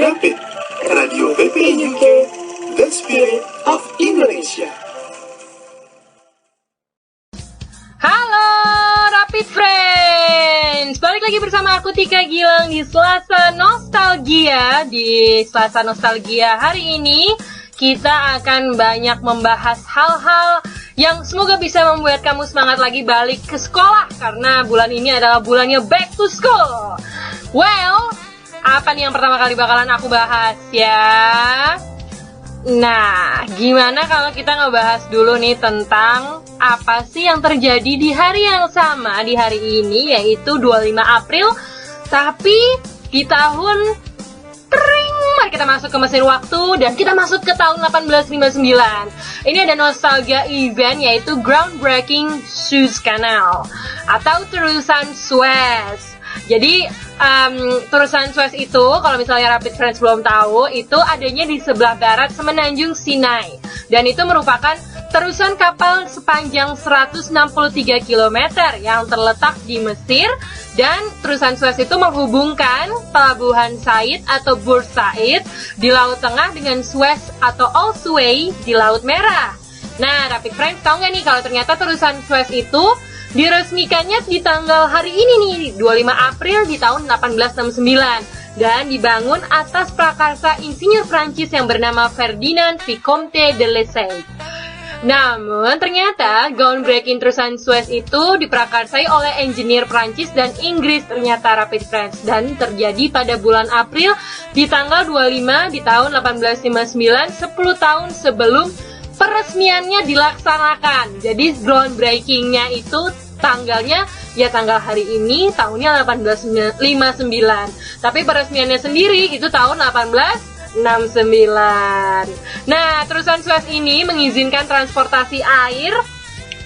Rapid, Radio PPI UK, The Spirit of Indonesia. Halo Rapid Friends, balik lagi bersama aku Tika Gilang di Selasa Nostalgia. Di Selasa Nostalgia hari ini kita akan banyak membahas hal-hal yang semoga bisa membuat kamu semangat lagi balik ke sekolah, karena bulan ini adalah bulannya back to school. Well, apa nih yang pertama kali bakalan aku bahas ya? Nah, gimana kalau kita ngebahas dulu nih tentang apa sih yang terjadi di hari yang sama di hari ini, yaitu 25 April, tapi di tahun tering. Mari kita masuk ke mesin waktu dan kita masuk ke tahun 1859. Ini ada nostalgia event, yaitu groundbreaking Suez Canal atau terusan Suez. Jadi terusan Suez itu, kalau misalnya Rapid Friends belum tahu, itu adanya di sebelah barat semenanjung Sinai. Dan itu merupakan terusan kapal sepanjang 163 km yang terletak di Mesir. Dan terusan Suez itu menghubungkan pelabuhan Said atau Bur Said di Laut Tengah dengan Suez atau Al Suway di Laut Merah. Nah, Rapid Friends tahu nggak nih kalau ternyata terusan Suez itu diresmikannya di tanggal hari ini nih, 25 April di tahun 1869, dan dibangun atas prakarsa insinyur Prancis yang bernama Ferdinand Vicomte de Lesseps. Namun ternyata groundbreaking terusan Suez itu diprakarsai oleh engineer Prancis dan Inggris ternyata, Rapid Friends, dan terjadi pada bulan April di tanggal 25 di tahun 1859, 10 tahun sebelum peresmiannya dilaksanakan. Jadi groundbreakingnya itu tanggalnya ya tanggal hari ini, tahunnya 1859. Tapi peresmiannya sendiri itu tahun 1869. Nah, terusan Suez ini mengizinkan transportasi air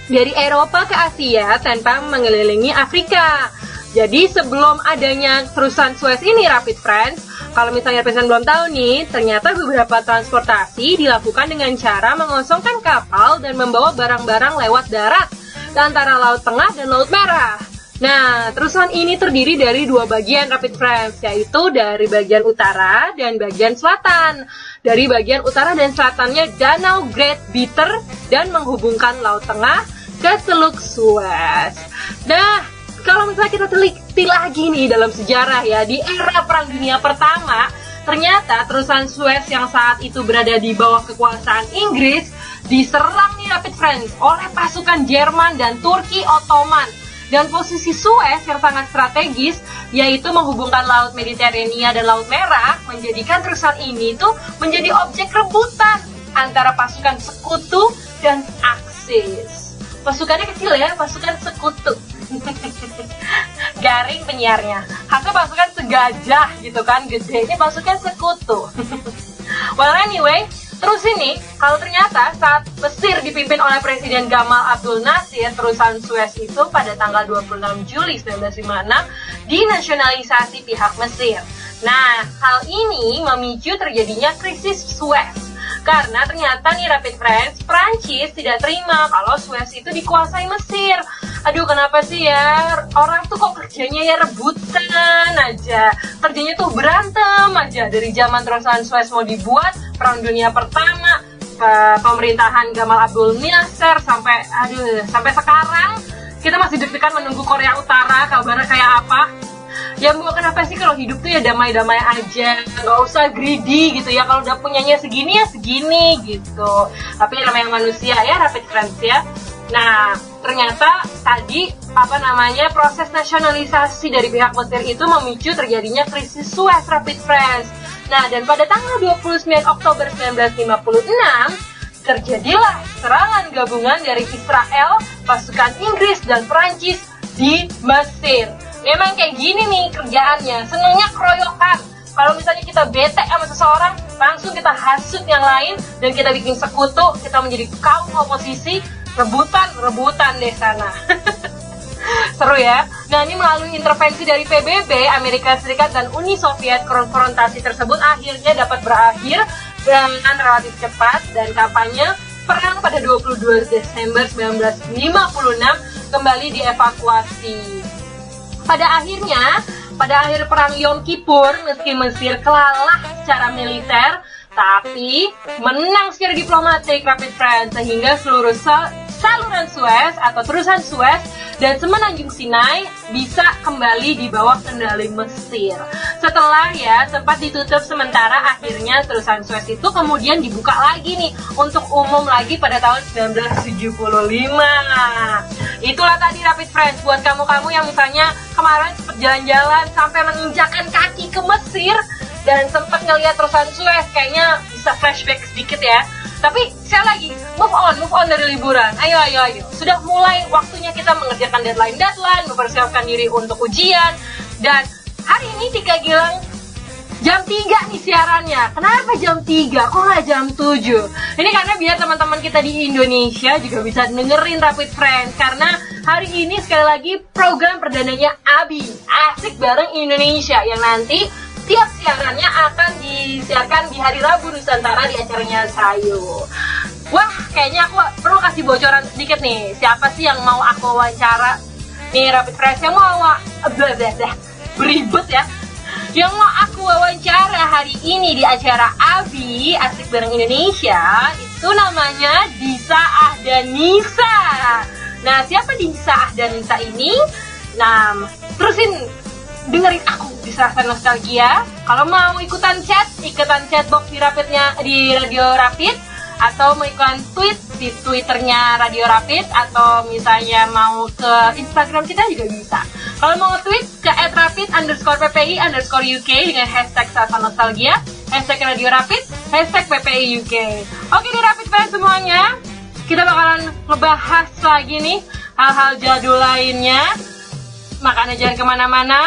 dari Eropa ke Asia tanpa mengelilingi Afrika. Jadi sebelum adanya terusan Suez ini, Rapid Friends, kalau misalnya Rapid belum tahu nih, ternyata beberapa transportasi dilakukan dengan cara mengosongkan kapal dan membawa barang-barang lewat darat antara Laut Tengah dan Laut Merah. Nah, terusan ini terdiri dari dua bagian, Rapid Friends, yaitu dari bagian utara dan bagian selatan. Dari bagian utara dan selatannya Danau Great Bitter dan menghubungkan Laut Tengah ke Teluk Suez. Nah, kalau misalnya kita teliti lagi nih dalam sejarah ya, di era Perang Dunia Pertama, ternyata terusan Suez yang saat itu berada di bawah kekuasaan Inggris diserang nih, Rapid Friends, oleh pasukan Jerman dan Turki Ottoman. Dan posisi Suez yang sangat strategis, yaitu menghubungkan Laut Mediterania dan Laut Merah, menjadikan terusan ini tuh menjadi objek rebutan antara pasukan sekutu dan Aksis. Pasukannya kecil ya, pasukan sekutu. Garing penyiarnya, hasil pasukan segajah gitu kan, gede. Ini pasukan sekutu. Well anyway, terus ini kalau ternyata saat Mesir dipimpin oleh Presiden Gamal Abdul Nasir, terusan Suez itu pada tanggal 26 Juli 1956 dinasionalisasi pihak Mesir. Nah, hal ini memicu terjadinya krisis Suez. Karena ternyata nih, Rapid Friends, Prancis tidak terima kalau Suez itu dikuasai Mesir. Aduh, kenapa sih ya? Orang tuh kok kerjanya ya rebutan aja. Kerjanya tuh berantem aja. Dari zaman terusan Suez mau dibuat, Perang Dunia Pertama, pemerintahan Gamal Abdul Nasir, sampai sekarang kita masih deg-degan menunggu Korea Utara kabarnya kayak apa. Ya mbak, kenapa sih kalau hidup tuh ya damai-damai aja, nggak usah greedy gitu ya, kalau udah punyanya segini ya segini gitu. Tapi namanya manusia ya, Rapid Friends ya. Nah, ternyata tadi proses nasionalisasi dari pihak Mesir itu memicu terjadinya krisis Suez, Rapid Friends. Nah, dan pada tanggal 29 Oktober 1956 terjadilah serangan gabungan dari Israel, pasukan Inggris dan Prancis di Mesir. Memang kayak gini nih kerjaannya, senengnya keroyokan. Kalau misalnya kita bete sama seseorang, langsung kita hasut yang lain dan kita bikin sekutu, kita menjadi kaum oposisi, rebutan deh sana. Seru ya. Nah, ini melalui intervensi dari PBB, Amerika Serikat dan Uni Soviet, konfrontasi tersebut akhirnya dapat berakhir dengan relatif cepat, dan kampanye perang pada 22 Desember 1956 kembali dievakuasi. Pada akhirnya, pada akhir perang Yom Kippur, meski Mesir kalah secara militer, tapi menang secara diplomatik, Rapid Friends, sehingga seluruh saluran Suez atau terusan Suez dan semenanjung Sinai bisa kembali di bawah kendali Mesir. Setelah sempat ditutup sementara, akhirnya terusan Suez itu kemudian dibuka lagi nih untuk umum lagi pada tahun 1975. Itulah tadi Rapid Friends buat kamu-kamu yang misalnya kemarin sempat jalan-jalan sampai menginjakan kaki ke Mesir dan sempat ngelihat terusan Suez, kayaknya bisa flashback sedikit ya. Tapi sekali lagi, move on dari liburan. Ayo. Sudah mulai waktunya kita mengerjakan deadline, mempersiapkan diri untuk ujian. Dan hari ini Tika Gilang jam 3 nih siarannya. Kenapa jam 3? Kok nggak jam 7? Ini karena biar teman-teman kita di Indonesia juga bisa dengerin Rapid Friends. Karena hari ini sekali lagi program perdananya Abi, Asik Bareng Indonesia, yang nanti tiap siarannya akan disiarkan di hari Rabu Nusantara di acaranya Sayu. Wah, kayaknya aku perlu kasih bocoran sedikit nih. Siapa sih yang mau aku wawancara? Nih Rapid Friends yang mau beribet ya. Yang mau aku wawancara hari ini di acara Abi, Asik Bareng Indonesia, itu namanya Disa Ahdanisa. Nah, siapa Disa Ahdanisa ini? Nah, terusin dengerin aku di Selasa Nostalgia. Kalau mau ikutan chatbox di Rapidnya di Radio Rapid, atau mau ikutan tweet di Twitternya Radio Rapid, atau misalnya mau ke Instagram kita juga bisa. Kalau mau nge-tweet ke @rapid_ppi_UK dengan hashtag Selasa Nostalgia, hashtag Radio Rapid, hashtag PPI UK. Oke di Rapid Friends semuanya, kita bakalan ngebahas lagi nih hal-hal jadul lainnya. Makanya jangan kemana-mana.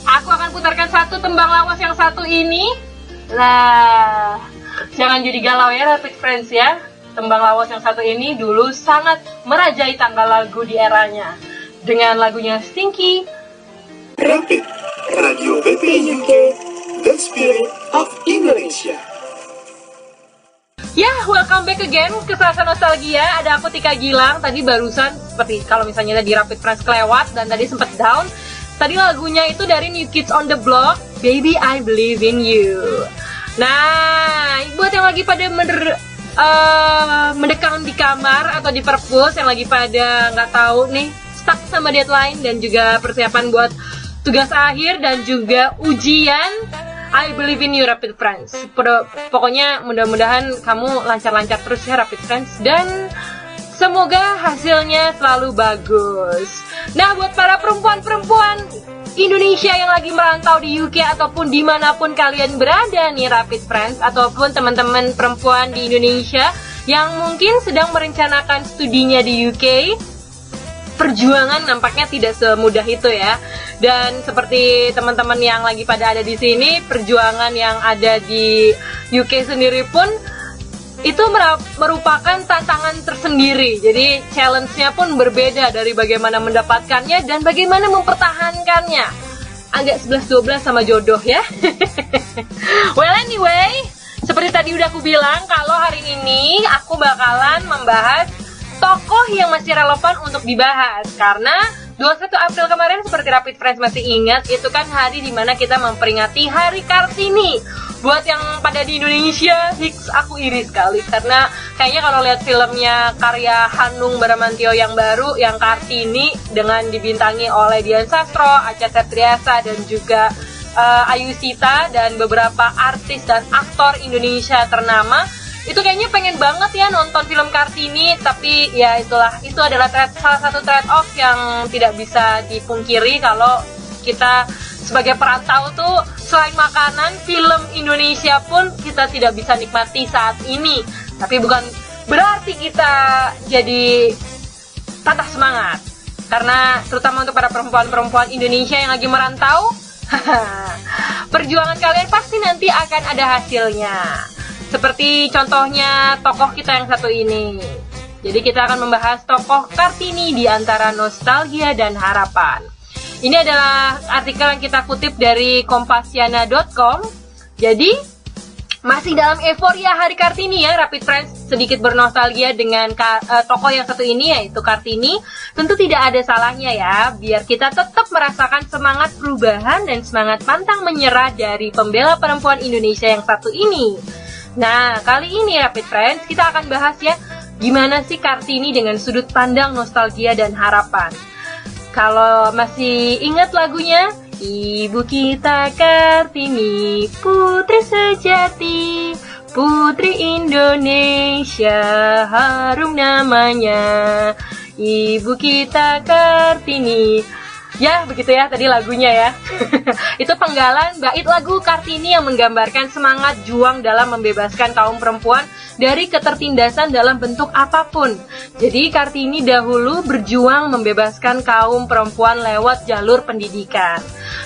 Aku akan putarkan satu tembang lawas yang satu ini. Lah, jangan jadi galau ya Rapid Friends ya. Tembang lawas yang satu ini dulu sangat merajai tanggal lagu di eranya dengan lagunya Stinky. Rapid, Radio PPI UK, The Spirit of Indonesia. Ya, welcome back again ke Selasa Nostalgia. Ada aku Tika Gilang. Tadi barusan seperti kalau misalnya tadi Rapid Friends kelewat dan tadi sempat down. Tadi lagunya itu dari New Kids on the Block, Baby I Believe in You. Nah, buat yang lagi pada mendekam di kamar atau di perpus, yang lagi pada nggak tahu nih, stuck sama deadline dan juga persiapan buat tugas akhir dan juga ujian, I believe in you Rapid Friends. Pokoknya mudah-mudahan kamu lancar-lancar terus ya Rapid Friends, dan semoga hasilnya selalu bagus. Nah, buat para perempuan-perempuan Indonesia yang lagi merantau di UK ataupun dimanapun kalian berada nih Rapid Friends, ataupun teman-teman perempuan di Indonesia yang mungkin sedang merencanakan studinya di UK, perjuangan nampaknya tidak semudah itu ya. Dan seperti teman-teman yang lagi pada ada di sini, perjuangan yang ada di UK sendiri pun itu merupakan tantangan tersendiri. Jadi challenge-nya pun berbeda dari bagaimana mendapatkannya dan bagaimana mempertahankannya. Agak 11-12 sama jodoh ya. Well anyway, seperti tadi udah aku bilang, kalau hari ini aku bakalan membahas tokoh yang masih relevan untuk dibahas. Karena 21 April kemarin, seperti Rapid Friends masih ingat, itu kan hari dimana kita memperingati Hari Kartini. Buat yang pada di Indonesia, aku iri sekali karena kayaknya kalau lihat filmnya karya Hanung Bramantyo yang baru, yang Kartini, dengan dibintangi oleh Dian Sastro, Acha Septriasa, dan juga Ayu Sita, dan beberapa artis dan aktor Indonesia ternama, itu kayaknya pengen banget ya nonton film Kartini. Tapi ya itulah, itu adalah salah satu trade off yang tidak bisa dipungkiri kalau kita sebagai perantau tuh, selain makanan, film Indonesia pun kita tidak bisa nikmati saat ini. Tapi bukan berarti kita jadi patah semangat. Karena terutama untuk para perempuan-perempuan Indonesia yang lagi merantau, perjuangan kalian pasti nanti akan ada hasilnya. Seperti contohnya tokoh kita yang satu ini. Jadi kita akan membahas tokoh Kartini di antara nostalgia dan harapan. Ini adalah artikel yang kita kutip dari kompasiana.com. Jadi, Masih dalam euforia Hari Kartini ya, Rapid Friends, sedikit bernostalgia dengan tokoh yang satu ini, yaitu Kartini. Tentu tidak ada salahnya ya, biar kita tetap merasakan semangat perubahan dan semangat pantang menyerah dari pembela perempuan Indonesia yang satu ini. Nah, kali ini Rapid Friends, kita akan bahas ya, gimana sih Kartini dengan sudut pandang nostalgia dan harapan. Kalau masih ingat lagunya, Ibu kita Kartini, putri sejati, putri Indonesia, harum namanya. Ibu kita Kartini. Ya, begitu ya tadi lagunya ya. Itu penggalan bait lagu Kartini yang menggambarkan semangat juang dalam membebaskan kaum perempuan dari ketertindasan dalam bentuk apapun. Jadi Kartini dahulu berjuang membebaskan kaum perempuan lewat jalur pendidikan.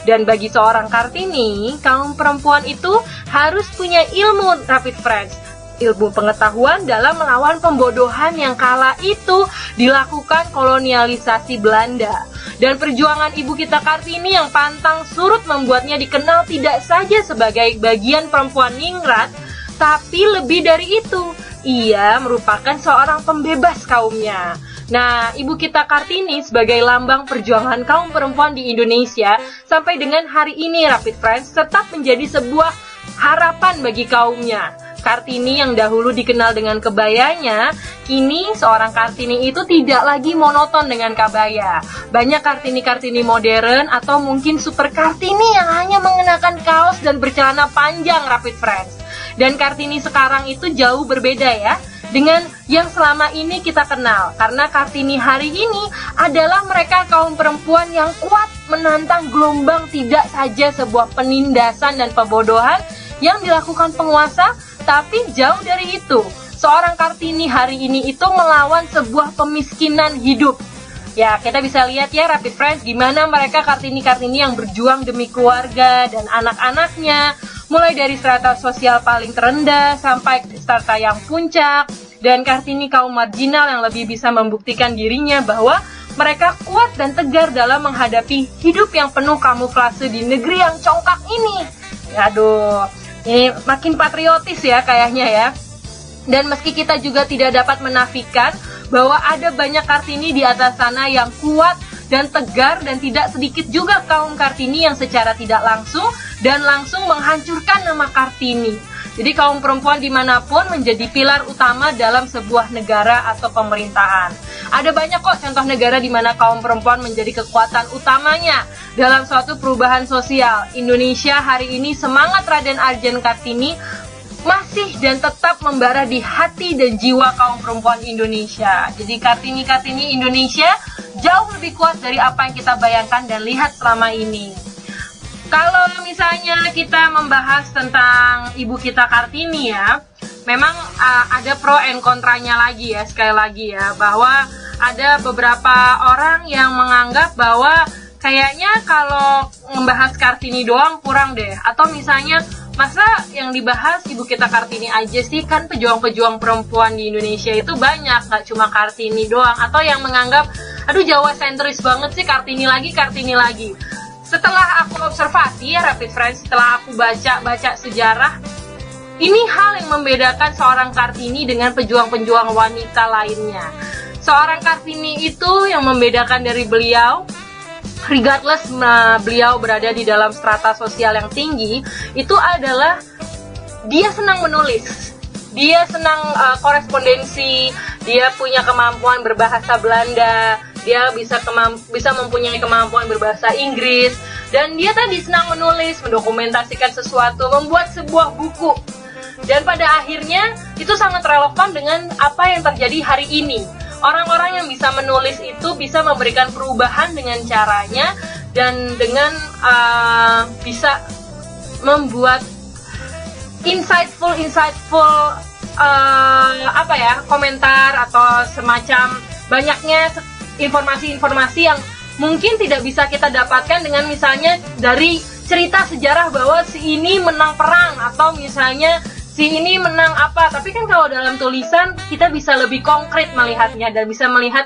Dan bagi seorang Kartini, kaum perempuan itu harus punya ilmu, Rapid Friends. Ilmu pengetahuan dalam melawan pembodohan yang kala itu dilakukan kolonialisasi Belanda. Dan perjuangan ibu kita Kartini yang pantang surut membuatnya dikenal tidak saja sebagai bagian perempuan ningrat, tapi lebih dari itu, ia merupakan seorang pembebas kaumnya. Nah, ibu kita Kartini sebagai lambang perjuangan kaum perempuan di Indonesia sampai dengan hari ini, Rapid Friends, tetap menjadi sebuah harapan bagi kaumnya. Kartini yang dahulu dikenal dengan kebayanya, kini seorang Kartini itu tidak lagi monoton dengan kabaya. Banyak Kartini-Kartini modern atau mungkin super Kartini yang hanya mengenakan kaos dan bercelana panjang, Rapid Friends. Dan Kartini sekarang itu jauh berbeda ya dengan yang selama ini kita kenal. Karena Kartini hari ini adalah mereka kaum perempuan yang kuat menantang gelombang tidak saja sebuah penindasan dan pembodohan yang dilakukan penguasa, tapi jauh dari itu, seorang Kartini hari ini itu melawan sebuah pemiskinan hidup. Ya, kita bisa lihat ya Rapid Friends, gimana mereka Kartini-Kartini yang berjuang demi keluarga dan anak-anaknya, mulai dari strata sosial paling terendah sampai strata yang puncak, dan Kartini kaum marginal yang lebih bisa membuktikan dirinya bahwa mereka kuat dan tegar dalam menghadapi hidup yang penuh kamuflase di negeri yang congkak ini. Aduh, ini makin patriotis ya kayaknya ya. Dan meski kita juga tidak dapat menafikan bahwa ada banyak Kartini di atas sana yang kuat dan tegar, dan tidak sedikit juga kaum Kartini yang secara tidak langsung dan langsung menghancurkan nama Kartini. Jadi kaum perempuan dimanapun menjadi pilar utama dalam sebuah negara atau pemerintahan. Ada banyak kok contoh negara di mana kaum perempuan menjadi kekuatan utamanya dalam suatu perubahan sosial. Indonesia hari ini semangat Raden Arjen Kartini masih dan tetap membara di hati dan jiwa kaum perempuan Indonesia. Jadi Kartini-Kartini Indonesia jauh lebih kuat dari apa yang kita bayangkan dan lihat selama ini. Kalau misalnya kita membahas tentang ibu kita Kartini ya, memang ada pro and kontranya lagi ya, sekali lagi ya, bahwa ada beberapa orang yang menganggap bahwa kayaknya kalau membahas Kartini doang kurang deh, atau misalnya masa yang dibahas ibu kita Kartini aja sih, kan pejuang-pejuang perempuan di Indonesia itu banyak, gak cuma Kartini doang, atau yang menganggap aduh Jawa sentris banget sih, Kartini lagi. Setelah aku observasi ya Rapid Friends, setelah aku baca sejarah, ini hal yang membedakan seorang Kartini dengan pejuang-pejuang wanita lainnya. Seorang Kartini itu yang membedakan dari beliau, regardless beliau berada di dalam strata sosial yang tinggi, itu adalah dia senang menulis, dia senang korespondensi, dia punya kemampuan berbahasa Belanda, dia bisa mempunyai kemampuan berbahasa Inggris, dan dia tadi senang menulis, mendokumentasikan sesuatu, membuat sebuah buku. Dan pada akhirnya itu sangat relevan dengan apa yang terjadi hari ini. Orang-orang yang bisa menulis itu bisa memberikan perubahan dengan caranya, dan dengan bisa membuat insightful komentar atau semacam banyaknya informasi-informasi yang mungkin tidak bisa kita dapatkan dengan misalnya dari cerita sejarah bahwa si ini menang perang, atau misalnya si ini menang apa. Tapi kan kalau dalam tulisan kita bisa lebih konkret melihatnya dan bisa melihat,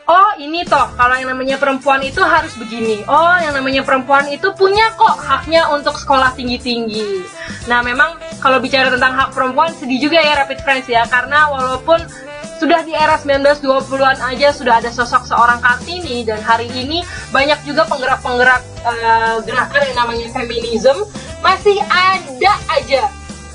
oh ini toh kalau yang namanya perempuan itu harus begini, oh yang namanya perempuan itu punya kok haknya untuk sekolah tinggi-tinggi. Nah memang kalau bicara tentang hak perempuan sedih juga ya Rapid Friends ya, karena walaupun sudah di era 1920-an aja sudah ada sosok seorang Kartini, dan hari ini banyak juga penggerak-penggerak gerakan yang namanya feminism masih ada aja.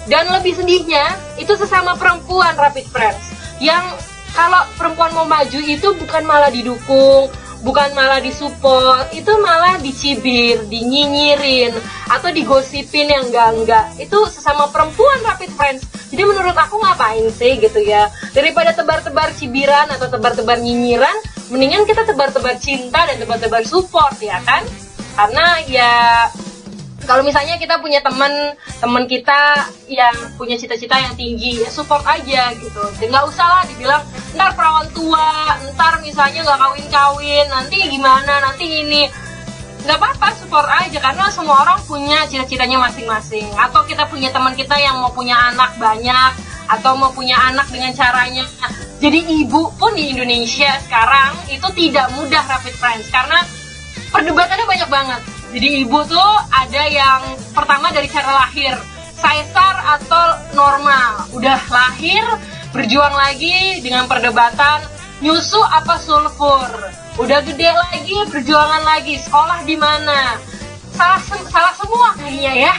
Dan lebih sedihnya itu sesama perempuan Rapid Friends, yang kalau perempuan mau maju itu bukan malah didukung, bukan malah disupport, itu malah dicibir, dinyinyirin, atau digosipin yang enggak. Itu sesama perempuan Rapid Friends. Jadi menurut aku ngapain sih gitu ya, daripada tebar-tebar cibiran atau tebar-tebar nyinyiran, mendingan kita tebar-tebar cinta dan tebar-tebar support ya kan. Karena ya kalau misalnya kita punya teman kita yang punya cita-cita yang tinggi, ya support aja gitu. Nggak usah lah dibilang ntar perawan tua, ntar misalnya nggak kawin-kawin, nanti gimana, nanti ini. Nggak apa-apa, support aja, karena semua orang punya cita-citanya masing-masing. Atau kita punya teman kita yang mau punya anak banyak, atau mau punya anak dengan caranya jadi ibu pun di Indonesia sekarang itu tidak mudah Rapid Friends, karena perdebatannya banyak banget. Jadi ibu tuh ada yang pertama dari cara lahir, caesar atau normal. Udah lahir, berjuang lagi dengan perdebatan nyusu apa sulfur. Udah gede lagi, perjuangan lagi, sekolah di mana. Salah semua kayaknya ya.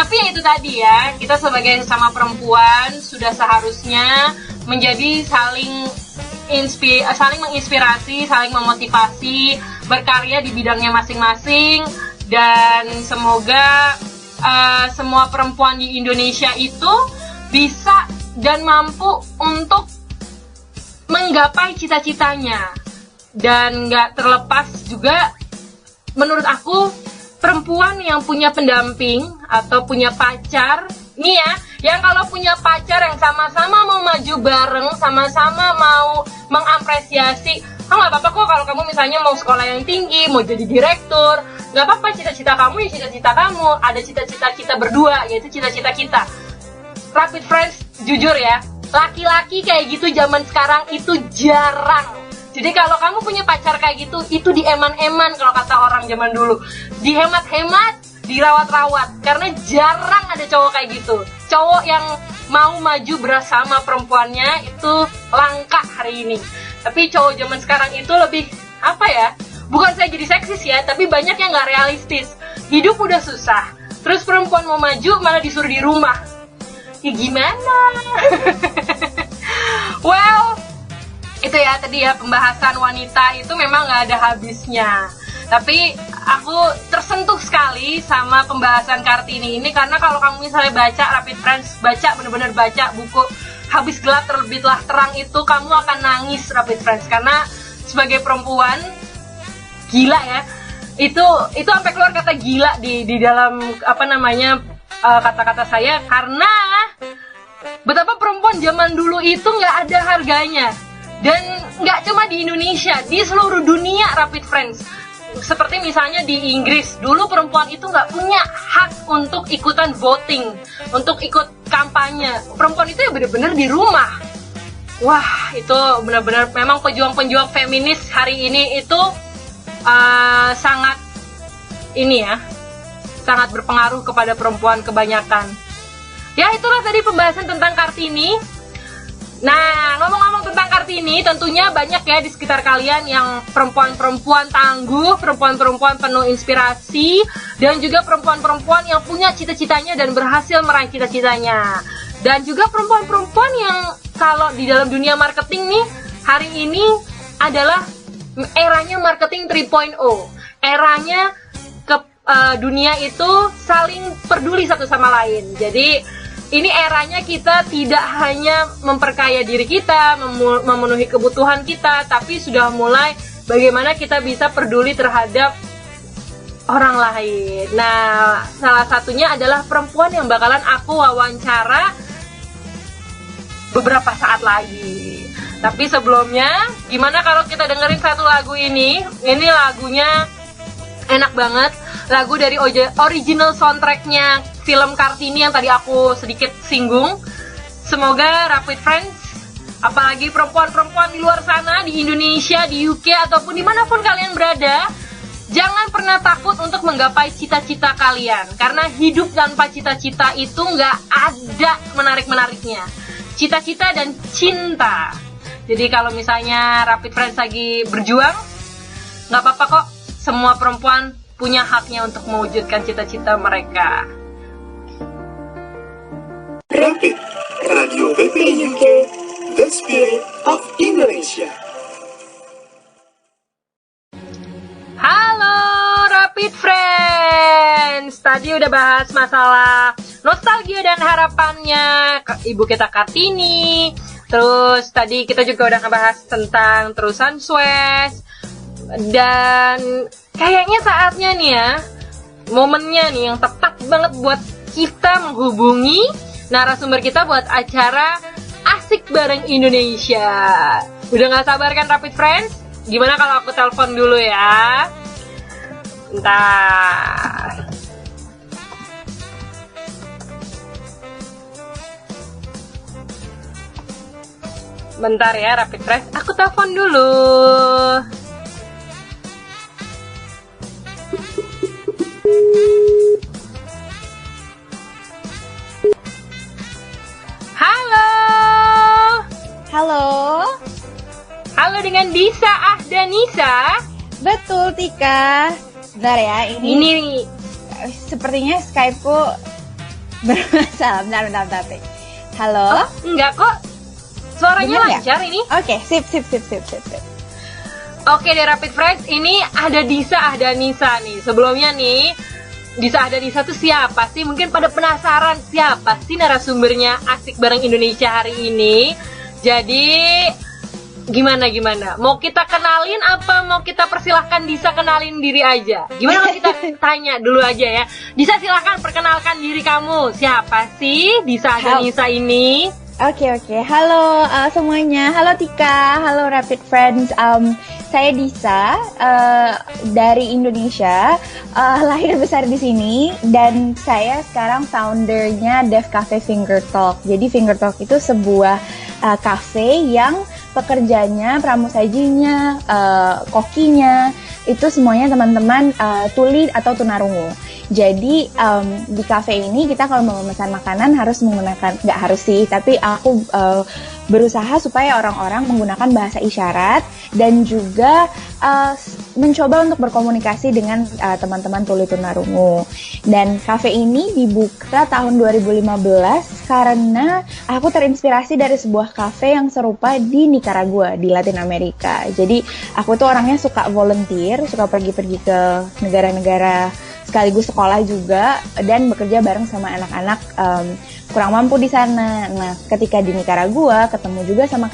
Tapi ya itu tadi ya, kita sebagai sesama perempuan sudah seharusnya menjadi saling menginspirasi, saling memotivasi, berkarya di bidangnya masing-masing, dan semoga semua perempuan di Indonesia itu bisa dan mampu untuk menggapai cita-citanya. Dan nggak terlepas juga, menurut aku, perempuan yang punya pendamping atau punya pacar, nih ya, yang kalau punya pacar yang sama-sama mau maju bareng, sama-sama mau mengapresiasi, nggak apa-apa kok kalau kamu misalnya mau sekolah yang tinggi, mau jadi direktur, nggak apa-apa, cita-cita kamu ya cita-cita kamu, ada cita-cita kita berdua, yaitu cita-cita kita. Rapid Friends, jujur ya, laki-laki kayak gitu zaman sekarang itu jarang. Jadi kalau kamu punya pacar kayak gitu, itu dieman-eman kalau kata orang zaman dulu. Dihemat-hemat, dirawat-rawat, karena jarang ada cowok kayak gitu. Cowok yang mau maju bersama perempuannya itu langka hari ini. Tapi cowok zaman sekarang itu lebih, apa ya, bukan saya jadi seksis ya, tapi banyak yang gak realistis. Hidup udah susah, terus perempuan mau maju malah disuruh di rumah. Ya gimana? Well, itu ya tadi ya, pembahasan wanita itu memang gak ada habisnya. Tapi aku tersentuh sekali sama pembahasan Kartini ini, karena kalau kamu misalnya baca Rapid Friends, bener-bener baca buku Habis Gelap Terbitlah Terang itu, kamu akan nangis Rapid Friends, karena sebagai perempuan gila ya, itu sampai keluar kata gila di dalam kata-kata saya, karena betapa perempuan zaman dulu itu nggak ada harganya. Dan nggak cuma di Indonesia, di seluruh dunia Rapid Friends. Seperti misalnya di Inggris, dulu perempuan itu nggak punya hak untuk ikutan voting, untuk ikut kampanye. Perempuan itu ya bener-bener di rumah. Wah, itu benar-benar memang pejuang-pejuang feminis hari ini itu sangat berpengaruh kepada perempuan kebanyakan. Ya, itulah tadi pembahasan tentang Kartini. Nah, ngomong-ngomong tentang Kartini, tentunya banyak ya di sekitar kalian yang perempuan-perempuan tangguh, perempuan-perempuan penuh inspirasi, dan juga perempuan-perempuan yang punya cita-citanya dan berhasil meraih cita-citanya. Dan juga perempuan-perempuan yang kalau di dalam dunia marketing nih, hari ini adalah eranya marketing 3.0. Eranya dunia itu saling peduli satu sama lain. Jadi ini eranya kita tidak hanya memperkaya diri kita, memenuhi kebutuhan kita, tapi sudah mulai bagaimana kita bisa peduli terhadap orang lain. Nah, salah satunya adalah perempuan yang bakalan aku wawancara beberapa saat lagi. Tapi sebelumnya, gimana kalau kita dengerin satu lagu ini? Ini lagunya enak banget. Lagu dari original soundtracknya film Kartini yang tadi aku sedikit singgung. Semoga Rapid Friends, apalagi perempuan-perempuan di luar sana, di Indonesia, di UK, ataupun dimanapun kalian berada, Jangan pernah takut untuk menggapai cita-cita kalian, karena hidup tanpa cita-cita itu nggak ada menarik-menariknya. Cita-cita dan cinta. Jadi kalau misalnya Rapid Friends lagi berjuang, nggak apa-apa kok. Semua perempuan punya haknya untuk mewujudkan cita-cita mereka. Rapid Radio BP UK, the spirit of Indonesia. Halo Rapid Friends, tadi udah bahas masalah nostalgia dan harapannya ibu kita Kartini. Terus tadi kita juga udah ngebahas tentang terusan Suez. Dan kayaknya saatnya nih ya, momennya nih yang tepat banget buat kita menghubungi narasumber kita buat acara Asik Bareng Indonesia. Udah gak sabar kan Rapid Friends? Gimana kalau aku telepon dulu ya? Bentar. Bentar ya Rapid Friends, aku telepon dulu. Halo. Halo. Halo dengan Disa Ahdanisa. Betul Tika. Bentar ya, ini sepertinya Skype-ku bermasalah. Bentar. Halo? Oh, enggak kok. Suaranya Bener lancar ini. Oke, sip. Oke deh Rapid Friends, ini ada Disa Ahdanisa nih. Sebelumnya nih, Disa Ahdanisa tuh siapa sih? Mungkin pada penasaran siapa sih narasumbernya Asik Bareng Indonesia hari ini. Jadi gimana? Mau kita kenalin apa mau kita persilahkan Disa kenalin diri aja? Gimana kalau kita tanya dulu aja ya. Disa silahkan perkenalkan diri kamu. Siapa sih Disa Ahdanisa ini? Oke. Halo semuanya. Halo Tika. Halo Rapid Friends. Saya Disa dari Indonesia. Lahir besar di sini dan saya sekarang foundernya Dev Cafe Finger Talk. Jadi Finger Talk itu sebuah cafe yang pekerjanya, pramusajinya, kokinya itu semuanya teman-teman tuli atau tunarungu. Jadi di cafe ini kita kalau mau memesan makanan harus menggunakan, nggak harus sih, tapi aku berusaha supaya orang-orang menggunakan bahasa isyarat dan juga mencoba untuk berkomunikasi dengan teman-teman tuli tunarungu. Dan cafe ini dibuka tahun 2015 karena aku terinspirasi dari sebuah cafe yang serupa di Nicaragua di Latin Amerika. Jadi aku tuh orangnya suka volunteer, suka pergi-pergi ke negara-negara sekaligus sekolah juga dan bekerja bareng sama anak-anak kurang mampu di sana. Nah, ketika di Nicaragua ketemu juga sama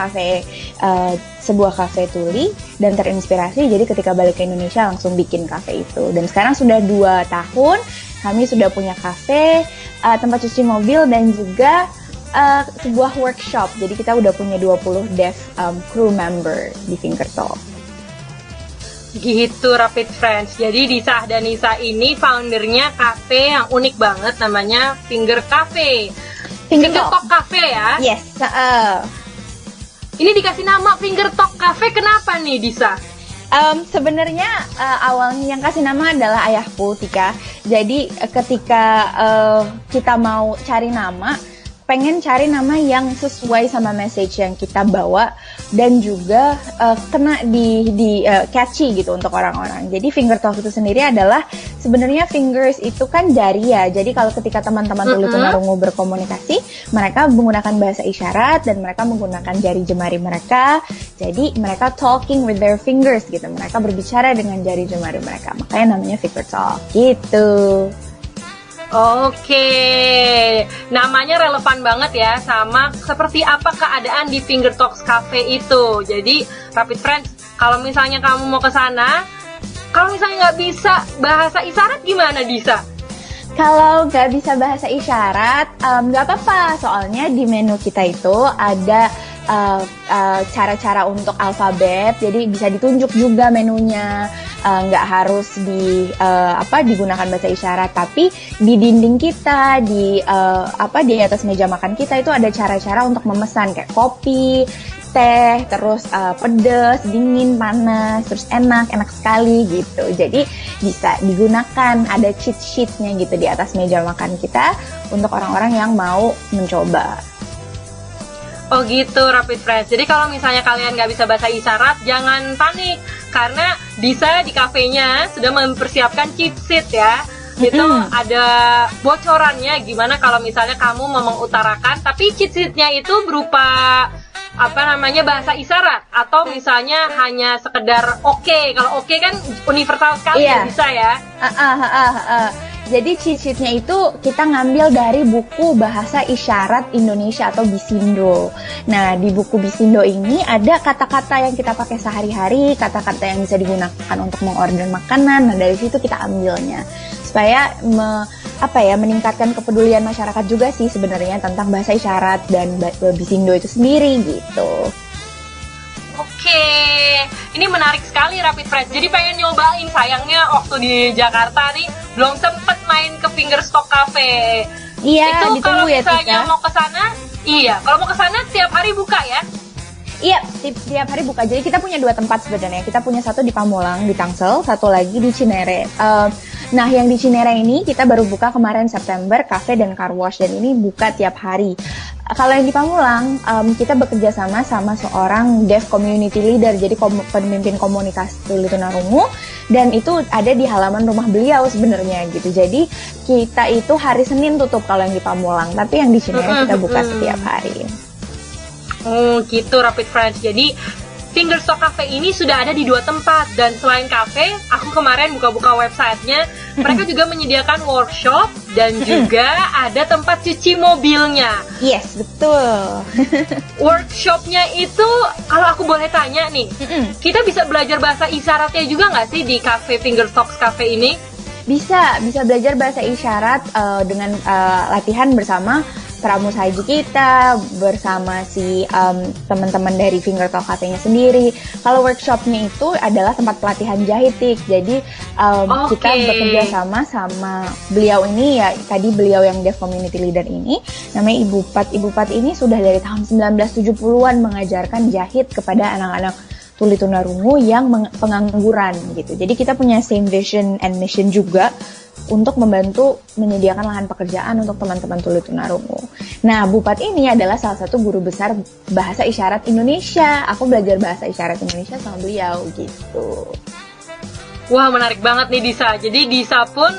sebuah kafe tuli dan terinspirasi. Jadi ketika balik ke Indonesia langsung bikin kafe itu. Dan sekarang sudah 2 tahun kami sudah punya kafe, tempat cuci mobil dan juga sebuah workshop. Jadi kita udah punya 20 dev crew member di Finger Talk. Gitu Rapid Friends. Jadi Disa Ahdanisa ini foundernya cafe yang unik banget, namanya Finger Cafe. Finger Talk Cafe ya? Yes. Ini dikasih nama Finger Talk Cafe kenapa nih Disa? Sebenarnya awalnya yang kasih nama adalah ayahku Tika. Jadi ketika kita mau cari nama, pengen cari nama yang sesuai sama message yang kita bawa dan juga kena di catchy gitu untuk orang-orang. Jadi Finger Talk itu sendiri adalah sebenarnya fingers itu kan jari ya. Jadi kalau ketika teman-teman tuli tunarungu berkomunikasi, mereka menggunakan bahasa isyarat dan mereka menggunakan jari jemari mereka. Jadi mereka talking with their fingers gitu. Mereka berbicara dengan jari jemari mereka. Makanya namanya Finger Talk gitu. Oke, namanya relevan banget ya sama seperti apa keadaan di Finger Talks Cafe itu. Jadi Rapid Friends, kalau misalnya kamu mau ke sana, kalau misalnya nggak bisa bahasa isyarat gimana Disa? Kalau nggak bisa bahasa isyarat, nggak apa-apa. Soalnya di menu kita itu ada cara-cara untuk alfabet, jadi bisa ditunjuk juga menunya, nggak harus digunakan bahasa isyarat, tapi di dinding kita, di atas meja makan kita itu ada cara-cara untuk memesan kayak kopi, teh, terus pedas, dingin, panas, terus enak sekali gitu. Jadi bisa digunakan, ada cheat sheet-nya gitu di atas meja makan kita untuk orang-orang yang mau mencoba. Oh gitu, Rapid Friends. Jadi kalau misalnya kalian nggak bisa bahasa isyarat, jangan panik. Karena Disa di kafenya sudah mempersiapkan cheat sheet ya. Itu ada bocorannya gimana kalau misalnya kamu mau mengutarakan, tapi cheat sheet-nya itu berupa bahasa isyarat, atau misalnya hanya sekedar oke. Kalau oke kan universal sekali ya bisa ya. Jadi cheat sheet-nya itu kita ngambil dari buku bahasa isyarat Indonesia atau Bisindo. Nah, di buku Bisindo ini ada kata-kata yang kita pakai sehari-hari, kata-kata yang bisa digunakan untuk mengorder makanan. Nah, dari situ kita ambilnya supaya meningkatkan kepedulian masyarakat juga sih sebenarnya tentang bahasa isyarat dan Bisindo itu sendiri gitu. Oke, ini menarik sekali Rapid Friends. Jadi pengen nyobain, sayangnya waktu di Jakarta nih belum sempet main ke Fingerstock Cafe. Iya, itu kalau misalnya Tika. mau ke sana, kalau mau ke sana tiap hari buka ya? Iya, tiap hari buka. Jadi kita punya 2 tempat sebenarnya. Kita punya satu di Pamulang, di Tangsel, satu lagi di Cinere. Nah, yang di Cinere ini kita baru buka kemarin September, cafe dan car wash, dan ini buka tiap hari. Kalau yang di Pamulang, kita bekerja sama seorang deaf community leader, jadi pemimpin komunitas tuli tunarungu, dan itu ada di halaman rumah beliau sebenarnya gitu. Jadi kita itu hari Senin tutup kalau yang di Pamulang, tapi yang di Cinere kita buka setiap hari. Oh gitu Rapid Friends. Jadi Fingerstock Cafe ini sudah ada di 2 tempat. Dan selain cafe, aku kemarin buka-buka websitenya, mereka juga menyediakan workshop dan juga ada tempat cuci mobilnya. Yes, betul. Workshopnya itu, kalau aku boleh tanya nih, kita bisa belajar bahasa isyaratnya juga nggak sih di cafe Fingerstock Cafe ini? Bisa belajar bahasa isyarat dengan latihan bersama pramusaji kita, bersama si teman-teman dari Fingertalk Cafe-nya sendiri. Kalau workshopnya itu adalah tempat pelatihan jahit, Tik. Jadi kita bekerja sama beliau ini ya, tadi beliau yang deaf community leader ini, namanya Ibu Pat. Ibu Pat ini sudah dari tahun 1970-an mengajarkan jahit kepada anak-anak tuli tunarungu yang pengangguran gitu. Jadi kita punya same vision and mission juga untuk membantu menyediakan lahan pekerjaan untuk teman-teman tuli tunarungu. Nah, Bu Pat ini adalah salah satu guru besar bahasa isyarat Indonesia. Aku belajar bahasa isyarat Indonesia sama beliau gitu. Wah, menarik banget nih Disa. Jadi Disa pun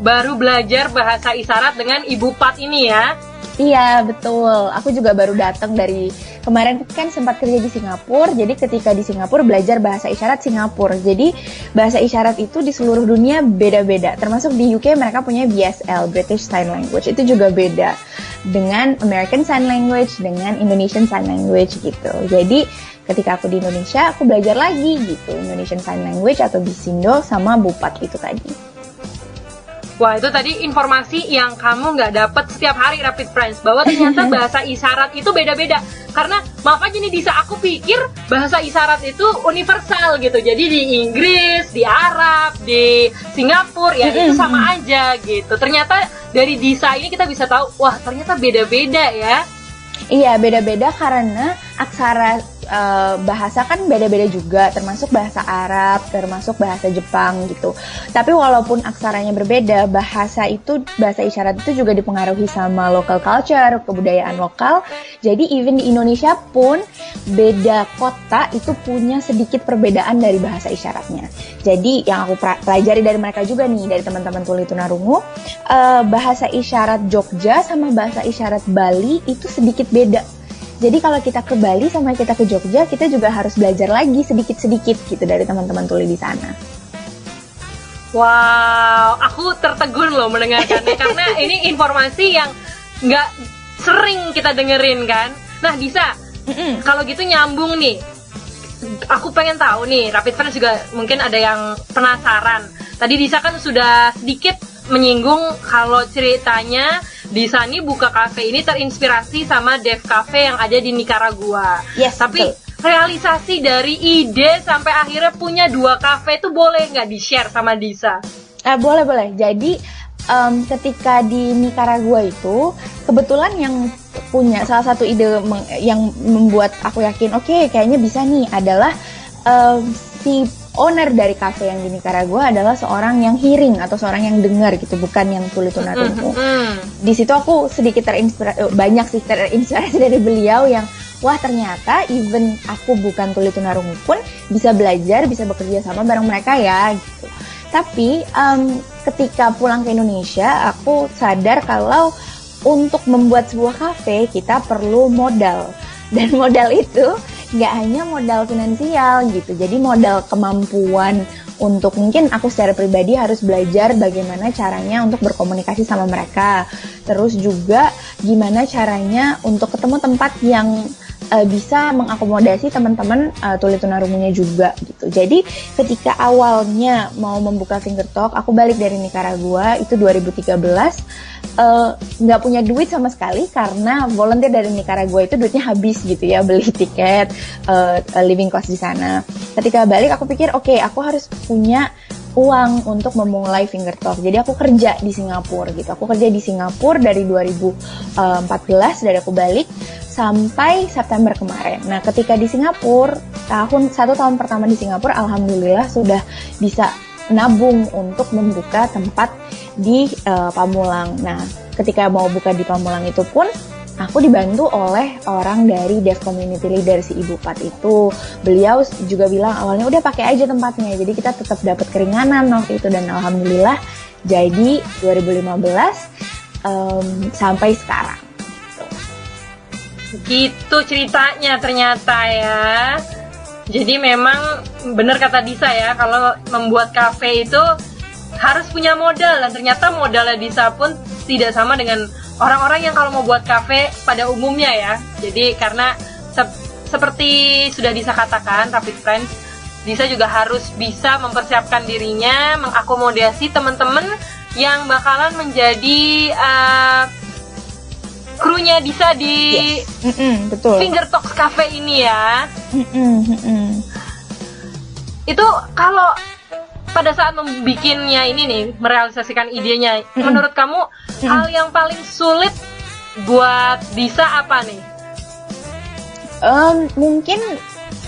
baru belajar bahasa isyarat dengan Ibu Pat ini ya? Iya, betul. Aku juga baru datang dari kemarin, kan sempat kerja di Singapura. Jadi ketika di Singapura belajar bahasa isyarat Singapura. Jadi bahasa isyarat itu di seluruh dunia beda-beda. Termasuk di UK mereka punya BSL, British Sign Language. Itu juga beda dengan American Sign Language, dengan Indonesian Sign Language gitu. Jadi ketika aku di Indonesia, aku belajar lagi gitu, Indonesian Sign Language atau Bisindo sama Bu Pat itu tadi. Wah, itu tadi informasi yang kamu nggak dapat setiap hari Rapid Friends, bahwa ternyata bahasa isyarat itu beda-beda. Karena maaf aja nih Disa, aku pikir bahasa isyarat itu universal gitu. Jadi di Inggris, di Arab, di Singapura ya itu sama aja gitu. Ternyata dari Disa ini kita bisa tahu, wah ternyata beda-beda ya. Iya, beda-beda karena aksara bahasa kan beda-beda juga, termasuk bahasa Arab, termasuk bahasa Jepang gitu. Tapi walaupun aksaranya berbeda, bahasa isyarat itu juga dipengaruhi sama local culture, kebudayaan lokal. Jadi even di Indonesia pun beda kota itu punya sedikit perbedaan dari bahasa isyaratnya. Jadi yang aku pelajari dari mereka juga nih, dari teman-teman tuli tunarungu, bahasa isyarat Jogja sama bahasa isyarat Bali itu sedikit beda. Jadi kalau kita ke Bali sama kita ke Jogja, kita juga harus belajar lagi sedikit-sedikit gitu dari teman-teman tuli di sana. Wow, aku tertegun loh mendengarkannya karena ini informasi yang nggak sering kita dengerin kan. Nah Disa, kalau gitu nyambung nih. Aku pengen tahu nih, Rapid Friends juga mungkin ada yang penasaran. Tadi Disa kan sudah sedikit menyinggung kalau ceritanya Disa nih buka cafe ini terinspirasi sama Dev Cafe yang ada di Nicaragua. Yes, tapi betul. realisasi dari ide sampai akhirnya punya 2 cafe itu boleh nggak di-share sama Disa? Boleh. Jadi ketika di Nicaragua itu kebetulan yang punya salah satu ide yang membuat aku yakin oke, kayaknya bisa nih adalah si owner dari cafe yang di Nicaragua adalah seorang yang hearing atau seorang yang dengar gitu, bukan yang tulitunarungu. Di situ aku sedikit banyak sih terinspirasi dari beliau yang wah ternyata even aku bukan tulitunarungu pun bisa belajar, bisa bekerja sama bareng mereka ya gitu. Tapi ketika pulang ke Indonesia aku sadar kalau untuk membuat sebuah kafe kita perlu modal. Dan modal itu nggak hanya modal finansial gitu, jadi modal kemampuan untuk mungkin aku secara pribadi harus belajar bagaimana caranya untuk berkomunikasi sama mereka, terus juga gimana caranya untuk ketemu tempat yang bisa mengakomodasi teman-teman tulitunarungunya juga gitu. Jadi ketika awalnya mau membuka Finger Talk, aku balik dari Nicaragua itu 2013, nggak punya duit sama sekali karena volunteer dari Nicaragua itu duitnya habis gitu ya, beli tiket, living cost di sana. Ketika balik aku pikir oke, aku harus punya uang untuk memulai Finger Talk. Jadi aku kerja di Singapura gitu. Aku kerja di Singapura dari 2014 dari aku balik sampai September kemarin. Nah, ketika di Singapura, 1 tahun pertama di Singapura, alhamdulillah sudah bisa nabung untuk membuka tempat di Pamulang. Nah, ketika mau buka di Pamulang itu pun aku dibantu oleh orang dari Dev Community Leader, si Ibu Pat itu. Beliau juga bilang awalnya udah pakai aja tempatnya, jadi kita tetap dapat keringanan waktu itu. Dan alhamdulillah jadi 2015 sampai sekarang. Gitu ceritanya ternyata ya. Jadi memang benar kata Disa ya, kalau membuat kafe itu harus punya modal, dan ternyata modalnya Disa pun tidak sama dengan orang-orang yang kalau mau buat kafe pada umumnya ya. Jadi karena seperti sudah Disa katakan, Rapid Friends, Disa juga harus bisa mempersiapkan dirinya, mengakomodasi teman-teman yang bakalan menjadi krunya Disa di betul. Finger Talks Cafe ini ya. Itu kalau pada saat membikinnya ini nih, merealisasikan idenya, menurut kamu hal yang paling sulit buat Disa apa nih? Mungkin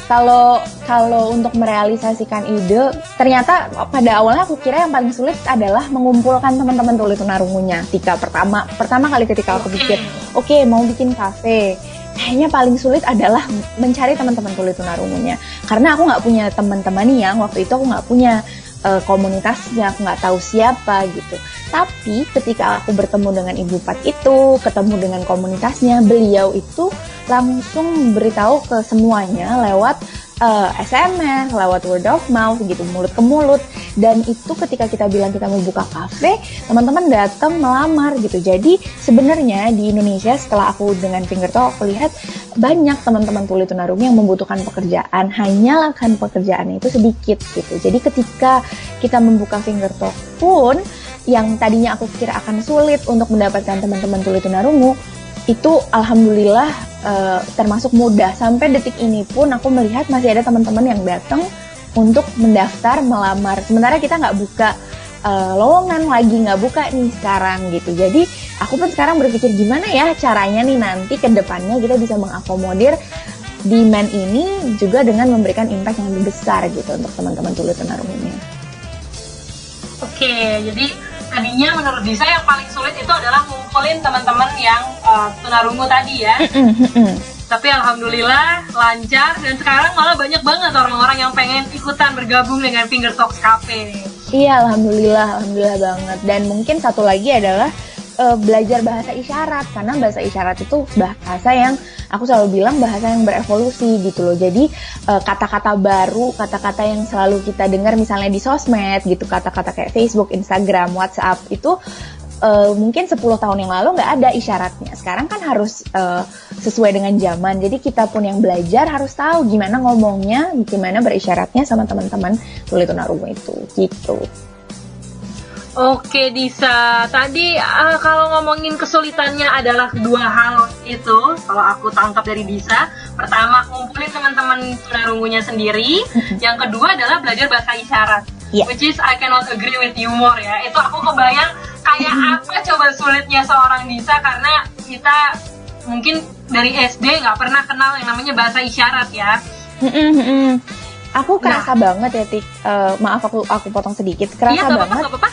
kalau untuk merealisasikan ide, ternyata pada awalnya aku kira yang paling sulit adalah mengumpulkan teman-teman tulitunarungunya. Pertama kali ketika aku pikir, oke, mau bikin kafe, kayaknya paling sulit adalah mencari teman-teman tulitunarungunya. Karena aku nggak punya teman-teman yang waktu itu aku nggak punya komunitasnya, aku nggak tahu siapa gitu. Tapi ketika aku bertemu dengan Ibu Pat itu, ketemu dengan komunitasnya, beliau itu langsung beritahu ke semuanya lewat SMS, lewat word of mouth gitu, mulut ke mulut. Dan itu ketika kita bilang kita mau buka kafe, teman-teman datang melamar gitu. Jadi sebenarnya di Indonesia setelah aku dengan Finger Talk, aku lihat banyak teman-teman tulitunarungu yang membutuhkan pekerjaan, hanya kan pekerjaannya itu sedikit gitu. Jadi ketika kita membuka Finger Talk pun, yang tadinya aku pikir akan sulit untuk mendapatkan teman-teman tulitunarungu, itu alhamdulillah termasuk mudah. Sampai detik ini pun aku melihat masih ada teman-teman yang datang untuk mendaftar, melamar. Sementara kita nggak buka lowongan lagi, nggak buka nih sekarang gitu. Jadi aku pun sekarang berpikir gimana ya caranya nih nanti ke depannya kita bisa mengakomodir demand ini juga dengan memberikan impact yang lebih besar gitu untuk teman-teman tulitunarungunya. Oke, jadi tadinya menurut Disa yang paling sulit itu adalah ngumpulin teman-teman yang tunarungu tadi ya. Tapi alhamdulillah lancar, dan sekarang malah banyak banget orang-orang yang pengen ikutan bergabung dengan Finger Talks Cafe. Iya, alhamdulillah banget. Dan mungkin satu lagi adalah belajar bahasa isyarat, karena bahasa isyarat itu bahasa yang aku selalu bilang bahasa yang berevolusi gitu loh. Jadi kata-kata baru, kata-kata yang selalu kita dengar misalnya di sosmed gitu, kata-kata kayak Facebook, Instagram, WhatsApp itu mungkin 10 tahun yang lalu nggak ada isyaratnya. Sekarang kan harus sesuai dengan zaman. Jadi kita pun yang belajar harus tahu gimana ngomongnya, gimana berisyaratnya sama teman-teman tulitunarungu itu gitu. Oke Disa, tadi kalau ngomongin kesulitannya adalah dua hal itu, kalau aku tangkap dari Disa. Pertama, ngumpulin teman-teman tunarungunya sendiri. Yang kedua adalah belajar bahasa isyarat. Yeah. Which is I cannot agree with you more ya. Itu aku kebayang kayak apa coba sulitnya seorang Disa, karena kita mungkin dari SD nggak pernah kenal yang namanya bahasa isyarat ya. Aku kerasa banget ya, Tik. Maaf aku potong sedikit. Kerasa banget. Gak apa-apa.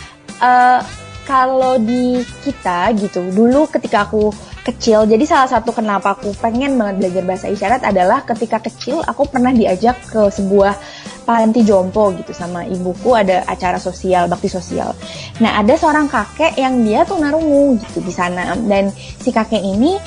Kalau di kita gitu, dulu ketika aku kecil, jadi salah satu kenapa aku pengen banget belajar bahasa isyarat adalah ketika kecil aku pernah diajak ke sebuah panti jompo gitu sama ibuku, ada acara sosial, bakti sosial. Nah, ada seorang kakek yang dia tunarungu gitu di sana, dan si kakek ini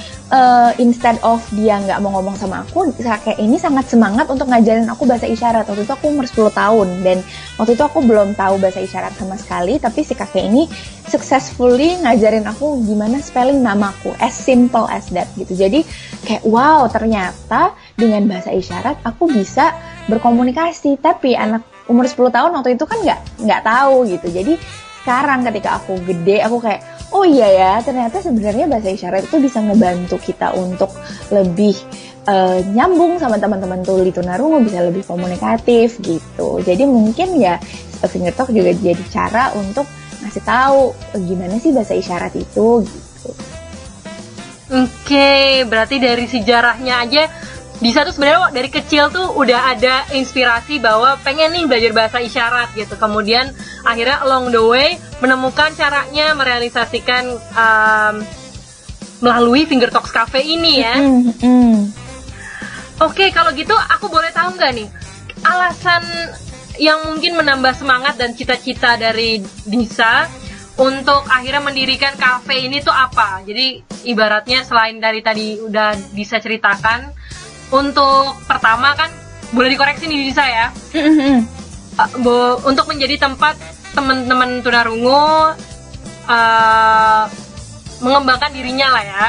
instead of dia nggak mau ngomong sama aku, si kakek ini sangat semangat untuk ngajarin aku bahasa isyarat. Waktu itu aku umur 10 tahun dan waktu itu aku belum tahu bahasa isyarat sama sekali, tapi si kakek ini successfully ngajarin aku gimana spelling namaku, as simple as that gitu. Jadi kayak wow, ternyata dengan bahasa isyarat aku bisa berkomunikasi. Tapi anak umur 10 tahun waktu itu kan nggak tahu gitu. Jadi sekarang ketika aku gede, aku kayak oh iya ya, ternyata sebenarnya bahasa isyarat itu bisa ngebantu kita untuk lebih nyambung sama teman-teman tuli tunarungu, bisa lebih komunikatif gitu. Jadi mungkin ya Finger Talk juga jadi cara untuk ngasih tahu gimana sih bahasa isyarat itu gitu. Oke, berarti dari sejarahnya aja Disa tuh sebenarnya dari kecil tuh udah ada inspirasi bahwa pengen nih belajar bahasa isyarat gitu. Kemudian akhirnya along the way menemukan caranya merealisasikan melalui Finger Talks Cafe ini ya. Oke, kalau gitu aku boleh tahu nggak nih alasan yang mungkin menambah semangat dan cita-cita dari Disa untuk akhirnya mendirikan cafe ini tuh apa? Jadi ibaratnya selain dari tadi udah Disa ceritakan, untuk pertama kan boleh dikoreksi nih Disa ya, untuk menjadi tempat teman-teman tunarungu mengembangkan dirinya lah ya.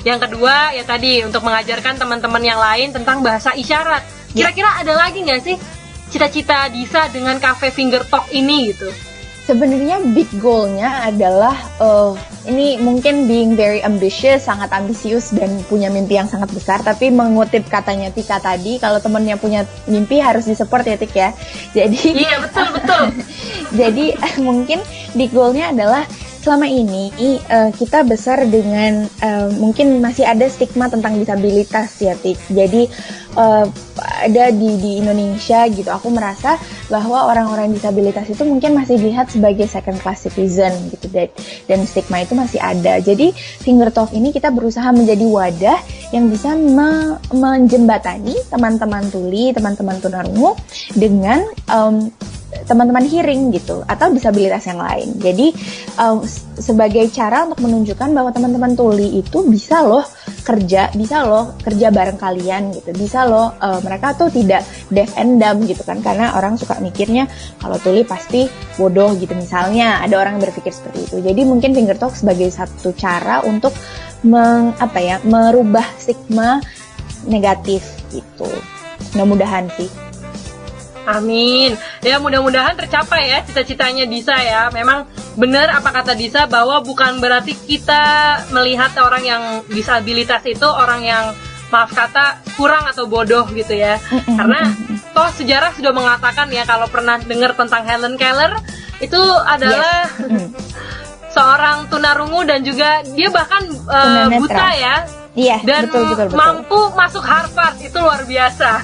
Yang kedua ya tadi untuk mengajarkan teman-teman yang lain tentang bahasa isyarat. Kira-kira ada lagi nggak sih cita-cita Disa dengan Cafe Finger Talk ini gitu? Sebenarnya big goal-nya adalah ini mungkin being very ambitious, sangat ambisius dan punya mimpi yang sangat besar. Tapi mengutip katanya Tika tadi, kalau temennya punya mimpi harus disupport ya Tik ya. Jadi iya betul. Jadi mungkin big goal-nya adalah selama ini kita besar dengan mungkin masih ada stigma tentang disabilitas ya Tik. Jadi ada di Indonesia gitu, aku merasa bahwa orang-orang disabilitas itu mungkin masih dilihat sebagai second class citizen gitu, dan stigma itu masih ada. Jadi Finger Talk ini kita berusaha menjadi wadah yang bisa menjembatani teman-teman tuli, teman-teman tunarungu dengan teman-teman hearing gitu atau disabilitas yang lain. Jadi sebagai cara untuk menunjukkan bahwa teman-teman tuli itu bisa loh kerja bareng kalian gitu, bisa loh mereka tuh tidak deaf and dumb gitu kan, karena orang suka mikirnya kalau tuli pasti bodoh gitu misalnya, ada orang yang berpikir seperti itu. Jadi mungkin Finger Talk sebagai satu cara untuk merubah stigma negatif gitu. Mudah-mudahan sih. Amin. Ya mudah-mudahan tercapai ya cita-citanya Disa ya. Memang benar apa kata Disa bahwa bukan berarti kita melihat orang yang disabilitas itu orang yang maaf kata kurang atau bodoh gitu ya. Karena toh sejarah sudah mengatakan ya, kalau pernah dengar tentang Helen Keller itu adalah seorang tunarungu dan juga dia bahkan buta ya. Iya, dan betul. Mampu masuk Harvard, itu luar biasa.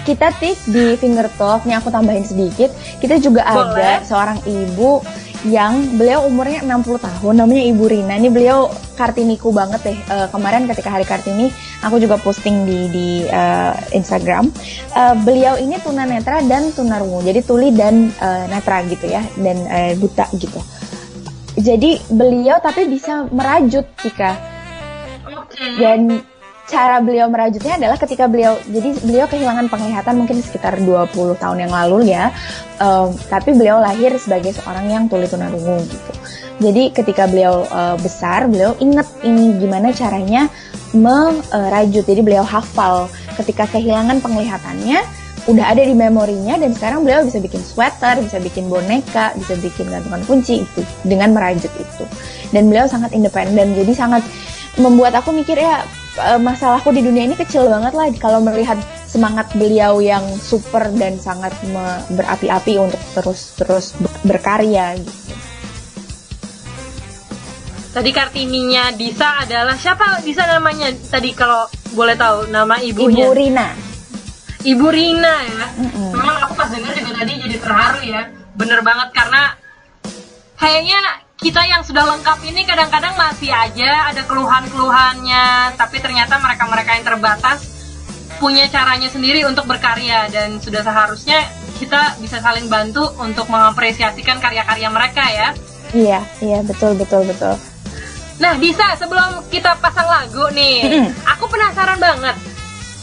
Kita Tik di Finger Talk, nih aku tambahin sedikit, kita juga ada seorang ibu yang beliau umurnya 60 tahun, namanya Ibu Rina. Ini beliau Kartiniku banget deh. Kemarin ketika Hari Kartini aku juga posting di Instagram. Beliau ini tunanetra dan tunarungu, jadi tuli dan netra gitu ya, dan buta gitu. Jadi beliau tapi bisa merajut Tika. Dan cara beliau merajutnya adalah ketika beliau kehilangan penglihatan mungkin sekitar 20 tahun yang lalu ya, tapi beliau lahir sebagai seorang yang tuli tunarungu gitu. Jadi ketika beliau besar, beliau ingat ini gimana caranya merajut. Jadi beliau hafal ketika kehilangan penglihatannya udah ada di memorinya, dan sekarang beliau bisa bikin sweater, bisa bikin boneka, bisa bikin gantungan kunci itu dengan merajut itu. Dan beliau sangat independen, jadi sangat membuat aku mikir ya, masalahku di dunia ini kecil banget lah kalau melihat semangat beliau yang super dan sangat berapi-api untuk terus berkarya gitu. Tadi Kartininya Disa adalah siapa Disa namanya? Tadi kalau boleh tahu nama ibunya. Ibu Rina. Ibu Rina ya. Memang aku pas dengar juga tadi jadi terharu ya. Bener banget, karena kayaknya kita yang sudah lengkap ini kadang-kadang masih aja ada keluhan-keluhannya, tapi ternyata mereka-mereka yang terbatas punya caranya sendiri untuk berkarya, dan sudah seharusnya kita bisa saling bantu untuk mengapresiasikan karya-karya mereka ya. Iya, betul. Nah, Disa, sebelum kita pasang lagu nih, aku penasaran banget.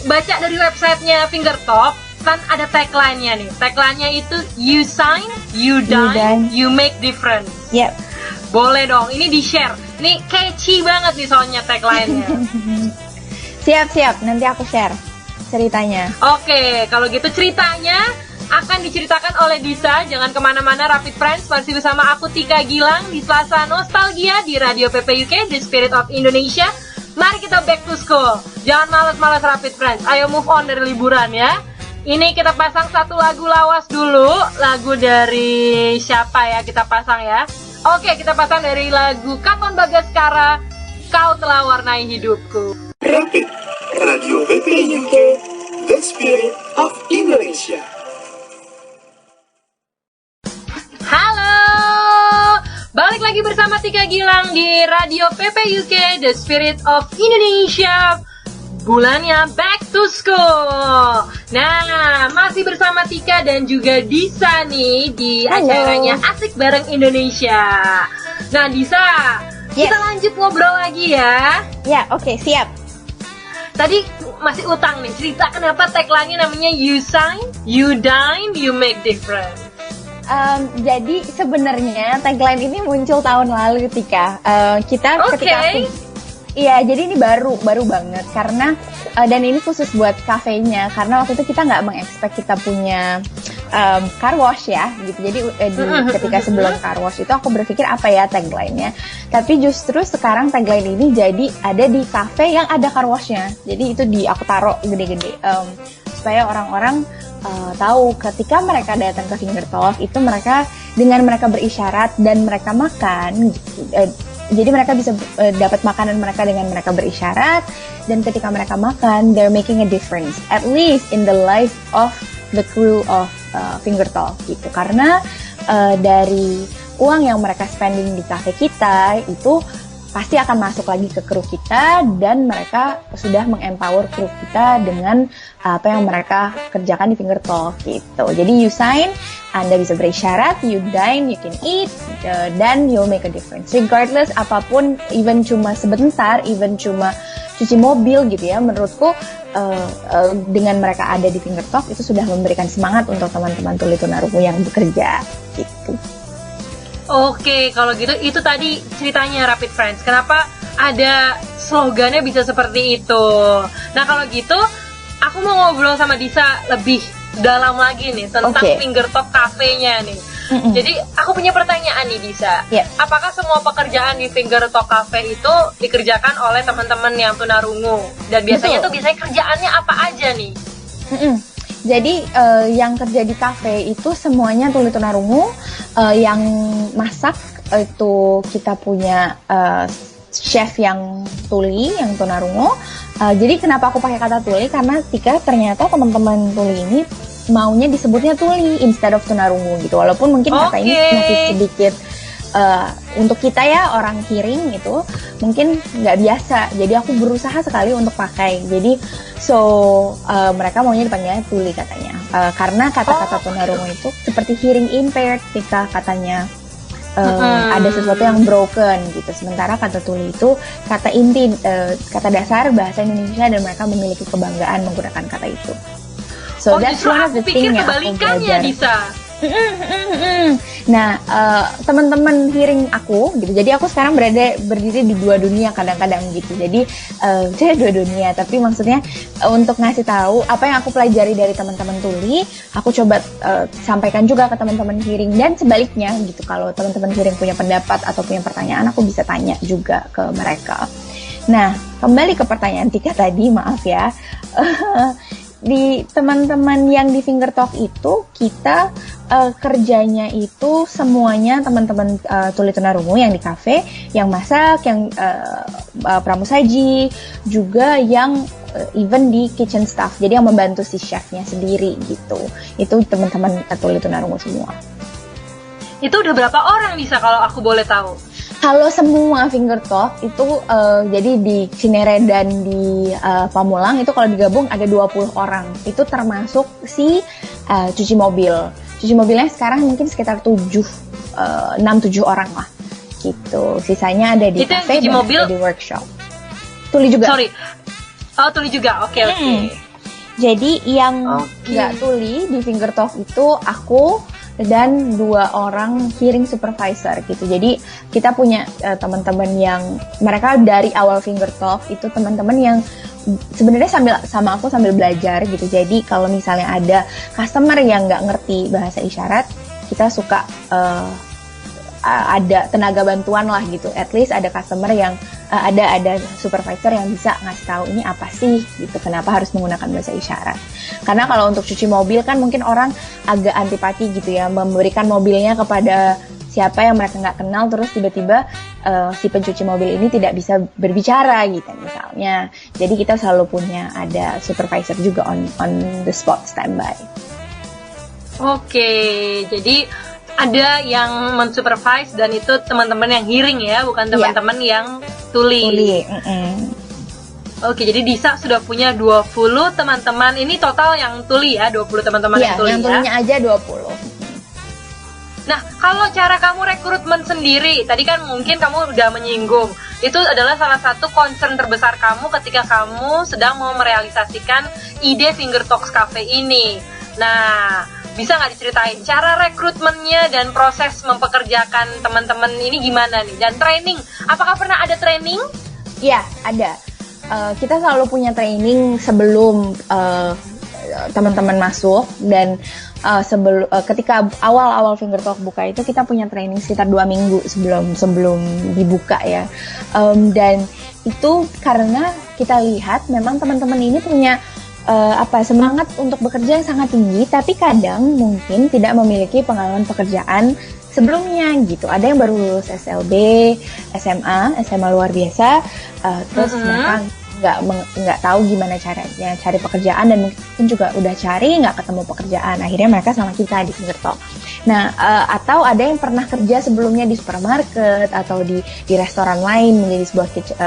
Baca dari websitenya Fingertop, kan ada tagline-nya nih. Tagline-nya itu You shine, you dine, you make difference. Yep. Boleh dong, ini di-share. Ini catchy banget nih soalnya tagline-nya. Siap, nanti aku share ceritanya. Oke, kalau gitu ceritanya akan diceritakan oleh Disa. Jangan kemana-mana, Rapid Friends, masih bersama aku Tika Gilang di Selasa Nostalgia di Radio PPUK, The Spirit of Indonesia. Mari kita back to school. Jangan malas-malas, Rapid Friends, ayo move on dari liburan ya. Ini kita pasang satu lagu lawas dulu. Lagu dari siapa ya kita pasang ya? Oke, kita pasang dari lagu Katon Bagaskara, Kau Telah Warnai Hidupku. Rapid Radio PPUK, The Spirit of Indonesia. Halo, balik lagi bersama Tika Gilang di Radio PPUK, The Spirit of Indonesia. Bulannya Back to School. Nah, masih bersama Tika dan juga Disa nih di acaranya Asik Bareng Indonesia. Nah, Disa, kita lanjut ngobrol lagi ya. Ya, oke, siap. Tadi masih utang nih, cerita kenapa tagline-nya namanya You shine, you dine, you make difference. Jadi sebenarnya tagline ini muncul tahun lalu ketika ketika iya, jadi ini baru banget karena dan ini khusus buat kafenya, karena waktu itu kita nggak mengekspek kita punya car wash ya gitu. Jadi ketika sebelum car wash itu aku berpikir apa ya tagline-nya, tapi justru sekarang tagline ini jadi ada di cafe yang ada car wash-nya. Jadi itu aku taruh gede-gede supaya orang-orang tahu ketika mereka datang ke Fingertop itu dengan mereka berisyarat dan mereka makan gitu. Jadi mereka bisa dapat makanan mereka dengan mereka berisyarat, dan ketika mereka makan, they're making a difference, at least in the life of the crew of Fingertop gitu. Karena dari uang yang mereka spending di cafe kita itu pasti akan masuk lagi ke kru kita, dan mereka sudah mengempower kru kita dengan apa yang mereka kerjakan di Fingertop gitu. Jadi you sign, Anda bisa berisyarat, you dine, you can eat, dan you'll make a difference. Regardless apapun, even cuma sebentar, even cuma cuci mobil gitu ya, menurutku dengan mereka ada di Fingertop itu sudah memberikan semangat untuk teman-teman tuli tunarungu yang bekerja gitu. Oke, kalau gitu itu tadi ceritanya Rapid Friends. Kenapa ada slogannya bisa seperti itu? Nah, kalau gitu aku mau ngobrol sama Disa lebih dalam lagi nih tentang Fingertop Cafe-nya nih. Jadi aku punya pertanyaan nih Disa. Apakah semua pekerjaan di Fingertop Cafe itu dikerjakan oleh teman-teman yang tunarungu? Dan biasanya kerjaannya apa aja nih? Jadi yang kerja di cafe itu semuanya tuli tunarungu. Yang masak itu kita punya chef yang tuli, yang tunarungu. Jadi kenapa aku pakai kata tuli? Karena ternyata teman-teman tuli ini maunya disebutnya tuli instead of tunarungu gitu. Walaupun mungkin kata ini masih sedikit untuk kita ya orang hearing itu mungkin nggak biasa. Jadi aku berusaha sekali untuk pakai. Jadi mereka maunya dipanggilnya tuli katanya. Karena kata-kata tunarungu itu seperti hearing impaired ketika katanya ada sesuatu yang broken gitu. Sementara kata tuli itu kata inti, kata dasar bahasa Indonesia, dan mereka memiliki kebanggaan menggunakan kata itu. So that's one of the thing yang aku belajar. Disa. Nah, teman-teman hearing aku gitu. Jadi aku sekarang berdiri di dua dunia kadang-kadang gitu. Jadi saya dua dunia, tapi maksudnya untuk ngasih tahu apa yang aku pelajari dari teman-teman tuli, aku coba sampaikan juga ke teman-teman hearing, dan sebaliknya gitu. Kalau teman-teman hearing punya pendapat atau punya pertanyaan, aku bisa tanya juga ke mereka. Nah, kembali ke pertanyaan Tika tadi, maaf ya. Di teman-teman yang di Finger Talk itu kita kerjanya itu semuanya teman-teman tuli tunarungu yang di kafe, yang masak, yang pramusaji, juga yang even di kitchen staff. Jadi yang membantu si chefnya sendiri gitu. Itu teman-teman tuli tunarungu semua. Itu udah berapa orang bisa kalau aku boleh tahu? Kalau semua Finger Talk itu jadi di Cinere dan di Pamulang itu kalau digabung ada 20 orang. Itu termasuk si cuci mobil. Cuci mobilnya sekarang mungkin sekitar 6-7 orang lah gitu. Sisanya ada di cafe dan ada di workshop. Tuli juga. Sorry. Oh, tuli juga. Oke. Jadi yang nggak tuli di Finger Talk itu aku dan 2 orang hearing supervisor gitu. Jadi kita punya teman-teman yang mereka dari awal Finger Talk itu teman-teman yang sebenarnya sama aku sambil belajar gitu. Jadi kalau misalnya ada customer yang nggak ngerti bahasa isyarat, kita suka ada tenaga bantuan lah gitu. At least ada customer yang ada supervisor yang bisa ngasih tahu ini apa sih gitu, kenapa harus menggunakan bahasa isyarat. Karena kalau untuk cuci mobil kan mungkin orang agak antipati gitu ya, memberikan mobilnya kepada siapa yang mereka nggak kenal, terus tiba-tiba si pencuci mobil ini tidak bisa berbicara gitu misalnya. Jadi kita selalu punya ada supervisor juga on the spot standby. Oke, jadi ada yang mensupervise dan itu teman-teman yang hearing ya, bukan teman-teman yang tuli. Oke, jadi Disa sudah punya 20 teman-teman. Ini total yang tuli ya, 20 teman-teman yang tuli ya. Iya, yang tulinya aja 20. Nah, kalau cara kamu rekrutmen sendiri, tadi kan mungkin kamu udah menyinggung, itu adalah salah satu concern terbesar kamu ketika kamu sedang mau merealisasikan ide Finger Talks Cafe ini. Nah, bisa nggak diceritain cara rekrutmennya dan proses mempekerjakan teman-teman ini gimana nih? Dan training, apakah pernah ada training? Iya, ada. Kita selalu punya training sebelum teman-teman masuk, dan ketika awal-awal Finger Talk buka itu kita punya training sekitar 2 minggu sebelum dibuka ya. Dan itu karena kita lihat memang teman-teman ini punya semangat untuk bekerja yang sangat tinggi, tapi kadang mungkin tidak memiliki pengalaman pekerjaan sebelumnya gitu. Ada yang baru lulus SLB, SMA luar biasa, terus mereka nggak tahu gimana caranya cari pekerjaan, dan mungkin juga udah cari nggak ketemu pekerjaan. Akhirnya mereka sama kita di Finger Talk. Nah, atau ada yang pernah kerja sebelumnya di supermarket atau di restoran lain menjadi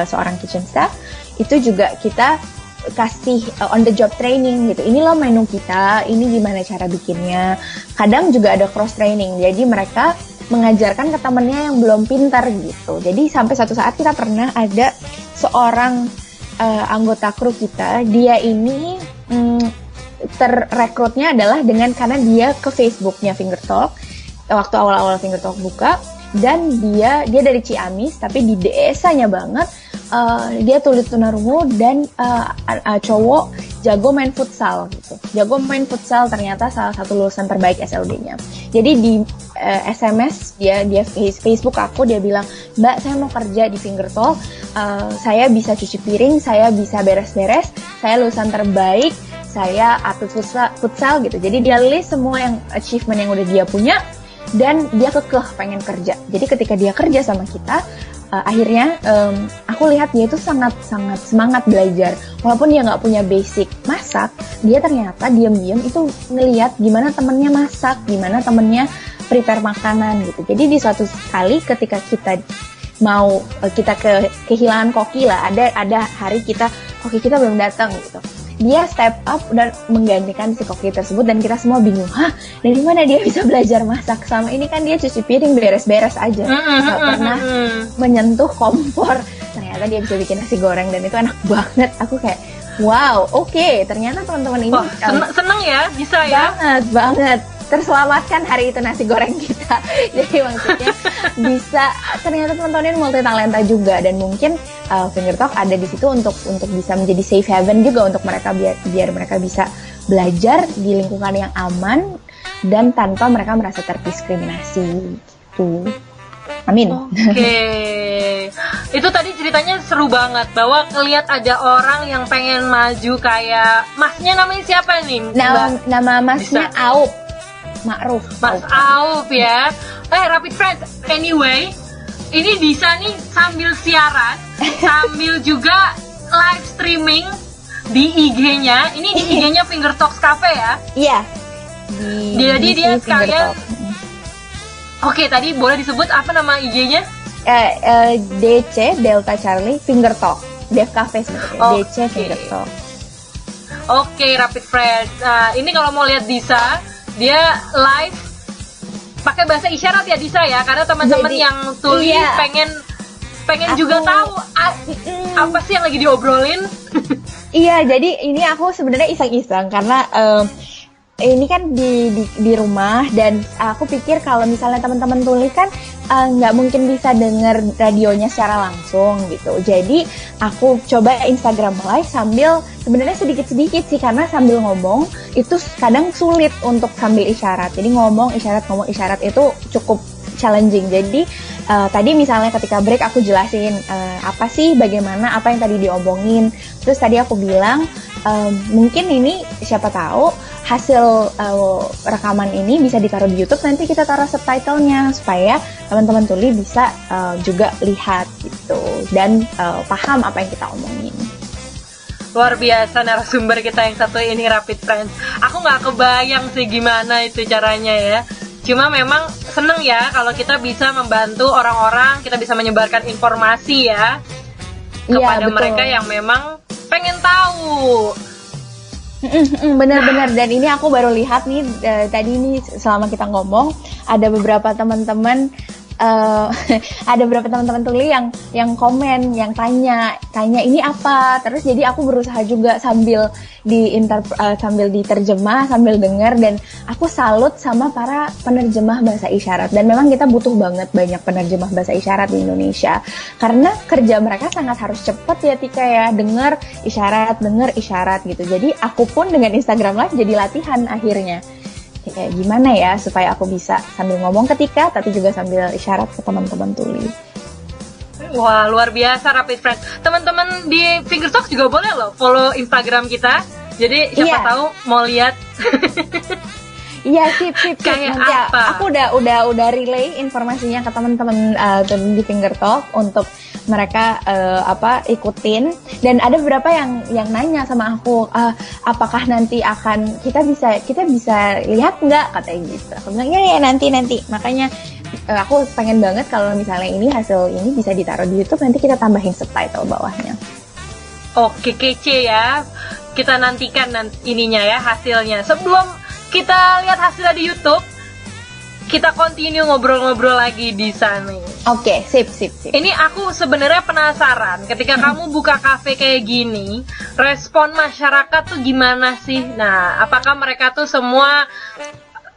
seorang kitchen staff. Itu juga kita kasih on the job training gitu. Ini loh menu kita, ini gimana cara bikinnya. Kadang juga ada cross training. Jadi mereka mengajarkan ke temennya yang belum pintar gitu. Jadi sampai suatu saat kita pernah ada seorang anggota kru kita, dia ini terrekrutnya adalah karena dia ke Facebooknya Finger Talk waktu awal-awal Finger Talk buka, dan dia dari Ciamis tapi di desanya banget. Dia tuli tunarungu dan cowok jago main futsal gitu. Jago main futsal, ternyata salah satu lulusan terbaik SLB-nya. Jadi di SMS dia Facebook aku, dia bilang, "Mbak, saya mau kerja di Finger Talk. Saya bisa cuci piring, saya bisa beres-beres, saya lulusan terbaik, saya atlet futsal gitu." Jadi dia list semua yang achievement yang udah dia punya, dan dia kekeh pengen kerja. Jadi ketika dia kerja sama kita, akhirnya aku lihat dia itu sangat semangat belajar. Walaupun dia nggak punya basic masak, dia ternyata diam-diam itu ngelihat gimana temennya masak, gimana temennya prepare makanan gitu. Jadi di suatu kali ketika kita kehilangan koki lah, ada hari koki kita belum datang gitu. Dia step up dan menggantikan si koki tersebut, dan kita semua bingung, dari mana dia bisa belajar masak? Sama ini kan dia cuci piring beres-beres aja, nggak pernah menyentuh kompor. Ternyata dia bisa bikin nasi goreng, dan itu enak banget. Aku kayak, wow, oke, ternyata teman-teman ini seneng ya, bisa ya? Banget. terselamatkan hari itu nasi goreng kita. Jadi maksudnya bisa, ternyata teman-teman ini multi talenta juga, dan mungkin Finger Talk ada di situ untuk bisa menjadi safe haven juga untuk mereka, biar mereka bisa belajar di lingkungan yang aman dan tanpa mereka merasa terdiskriminasi gitu. Amin. Oke. Itu tadi ceritanya seru banget, bahwa ngelihat ada orang yang pengen maju kayak masnya, namanya siapa nih? Nama masnya Aup Ma'ruf. Mas Aup ya. Rapid Friends, anyway, ini Disa nih sambil siaran, sambil juga live streaming di IG-nya. Ini di IG-nya Finger Talks Cafe ya? Iya. Jadi dia sekalian. Oke, tadi boleh disebut apa nama IG-nya? DC Delta Charlie Finger Talk. Dev Cafe sebenarnya. DC Finger Talk. Oke, Rapid Friends. Nah, ini kalau mau lihat Disa, dia live pakai bahasa isyarat ya Disa ya, karena teman-teman yang tuli pengen juga tahu apa sih yang lagi diobrolin. Iya, jadi ini aku sebenarnya iseng-iseng karena ini kan di rumah, dan aku pikir kalau misalnya teman-teman tuli kan nggak mungkin bisa denger radionya secara langsung gitu. Jadi aku coba Instagram live sambil, sebenarnya sedikit-sedikit sih, karena sambil ngomong itu kadang sulit untuk sambil isyarat. Jadi ngomong isyarat itu cukup challenging. Jadi tadi misalnya ketika break aku jelasin apa sih, bagaimana, apa yang tadi diomongin. Terus tadi aku bilang mungkin ini siapa tahu hasil rekaman ini bisa ditaruh di YouTube, nanti kita taruh subtitlenya supaya teman-teman tuli bisa juga lihat gitu, dan paham apa yang kita omongin. Luar biasa narasumber kita yang satu ini, Rapid Friends. Aku nggak kebayang sih gimana itu caranya ya. Cuma memang seneng ya kalau kita bisa membantu orang-orang, kita bisa menyebarkan informasi ya kepada mereka yang memang pengen tahu. Benar-benar, dan ini aku baru lihat nih tadi nih selama kita ngomong ada beberapa teman-teman tuli yang komen, yang tanya ini apa, terus jadi aku berusaha juga sambil diterjemah, sambil dengar, dan aku salut sama para penerjemah bahasa isyarat, dan memang kita butuh banget banyak penerjemah bahasa isyarat di Indonesia karena kerja mereka sangat harus cepat ya Tika ya, dengar isyarat gitu. Jadi aku pun dengan Instagram Live jadi latihan akhirnya. Kayak gimana ya supaya aku bisa sambil ngomong ketika tapi juga sambil isyarat ke teman-teman tuli. Wah, luar biasa Rapid Friends. Teman-teman di Finger Talks juga boleh loh follow Instagram kita. Jadi siapa tahu mau lihat. Iya, sip. Kayak nanti apa? Aku udah relay informasinya ke teman-teman di Finger Talk untuk mereka ikutin, dan ada beberapa yang nanya sama aku apakah nanti kita bisa lihat nggak, katanya gitu. Aku bilang ya nanti, makanya aku pengen banget kalau misalnya hasil ini bisa ditaruh di YouTube, nanti kita tambahin subtitle bawahnya. Oke, kece ya. Kita nantikan ininya ya, hasilnya. Sebelum kita lihat hasilnya di YouTube, kita continue ngobrol-ngobrol lagi di sana. Oke, sip. Ini aku sebenarnya penasaran, ketika kamu buka kafe kayak gini, respon masyarakat tuh gimana sih? Nah, apakah mereka tuh semua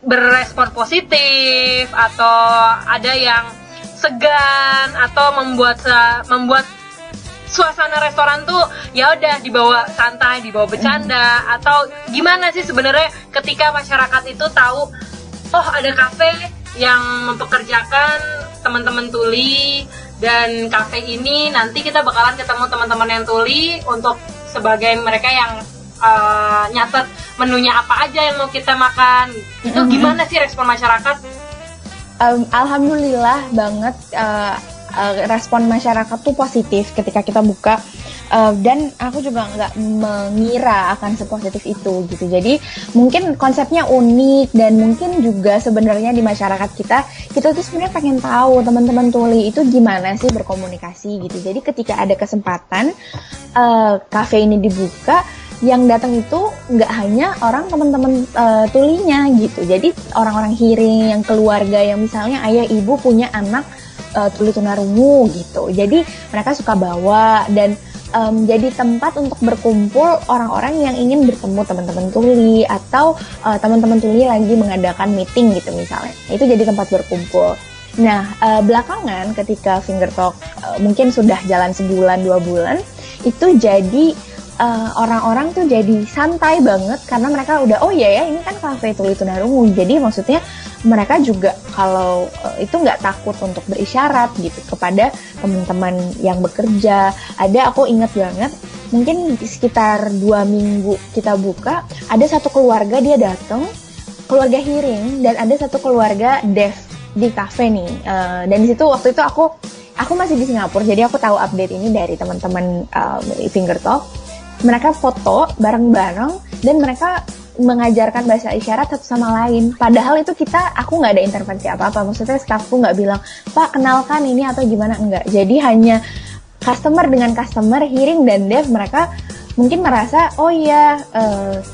berespon positif, atau ada yang segan, atau membuat suasana restoran tuh ya udah dibawa santai, dibawa bercanda, atau gimana sih sebenarnya ketika masyarakat itu tahu oh ada kafe yang mempekerjakan teman-teman tuli, dan kafe ini nanti kita bakalan ketemu teman-teman yang tuli untuk sebagai mereka yang nyatet menunya apa aja yang mau kita makan. Itu gimana sih respon masyarakat? Alhamdulillah banget. Respon masyarakat tuh positif ketika kita buka, dan aku juga nggak mengira akan sepositif itu gitu. Jadi mungkin konsepnya unik, dan mungkin juga sebenarnya di masyarakat kita tuh sebenarnya pengen tahu teman-teman tuli itu gimana sih berkomunikasi gitu. Jadi ketika ada kesempatan kafe ini dibuka, yang datang itu nggak hanya orang teman-teman tulinya gitu. Jadi orang-orang hearing, yang keluarga, yang misalnya ayah ibu punya anak tuli tunarungu gitu. Jadi mereka suka bawa, dan jadi tempat untuk berkumpul orang-orang yang ingin bertemu teman-teman tuli atau teman-teman tuli lagi mengadakan meeting gitu misalnya. Itu jadi tempat berkumpul. Nah, belakangan ketika Finger Talk mungkin sudah jalan sebulan 2 bulan, itu jadi orang-orang tuh jadi santai banget karena mereka udah oh iya ya ini kan kafe tuli tunarungu, jadi maksudnya mereka juga kalau itu nggak takut untuk berisyarat gitu kepada teman-teman yang bekerja. Ada aku ingat banget mungkin sekitar 2 minggu kita buka, ada satu keluarga dia datang, keluarga hearing, dan ada satu keluarga deaf di kafe nih. Dan di situ waktu itu aku masih di Singapura, jadi aku tahu update ini dari teman-teman Finger Talk. Mereka foto bareng-bareng dan mereka mengajarkan bahasa isyarat satu sama lain. Padahal itu aku nggak ada intervensi apa-apa. Maksudnya staffku nggak bilang, Pak kenalkan ini atau gimana, enggak. Jadi hanya customer dengan customer, hearing dan deaf, mereka mungkin merasa, oh iya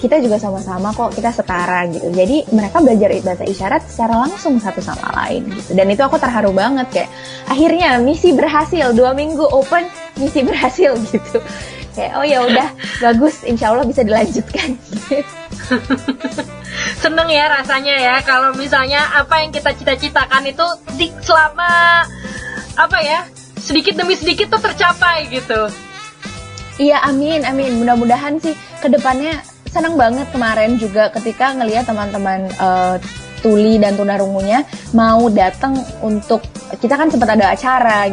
kita juga sama-sama kok, kita setara gitu. Jadi mereka belajar bahasa isyarat secara langsung satu sama lain gitu. Dan itu aku terharu banget, kayak akhirnya misi berhasil, 2 minggu open, misi berhasil gitu. Kayak oh ya udah bagus, insya Allah bisa dilanjutkan. Seneng ya rasanya ya kalau misalnya apa yang kita cita-citakan itu selama sedikit demi sedikit tuh tercapai gitu. Iya, amin. Mudah-mudahan sih kedepannya. Senang banget kemarin juga ketika ngelihat teman-teman tuli dan tunarungunya mau datang untuk, kita kan sempat ada acara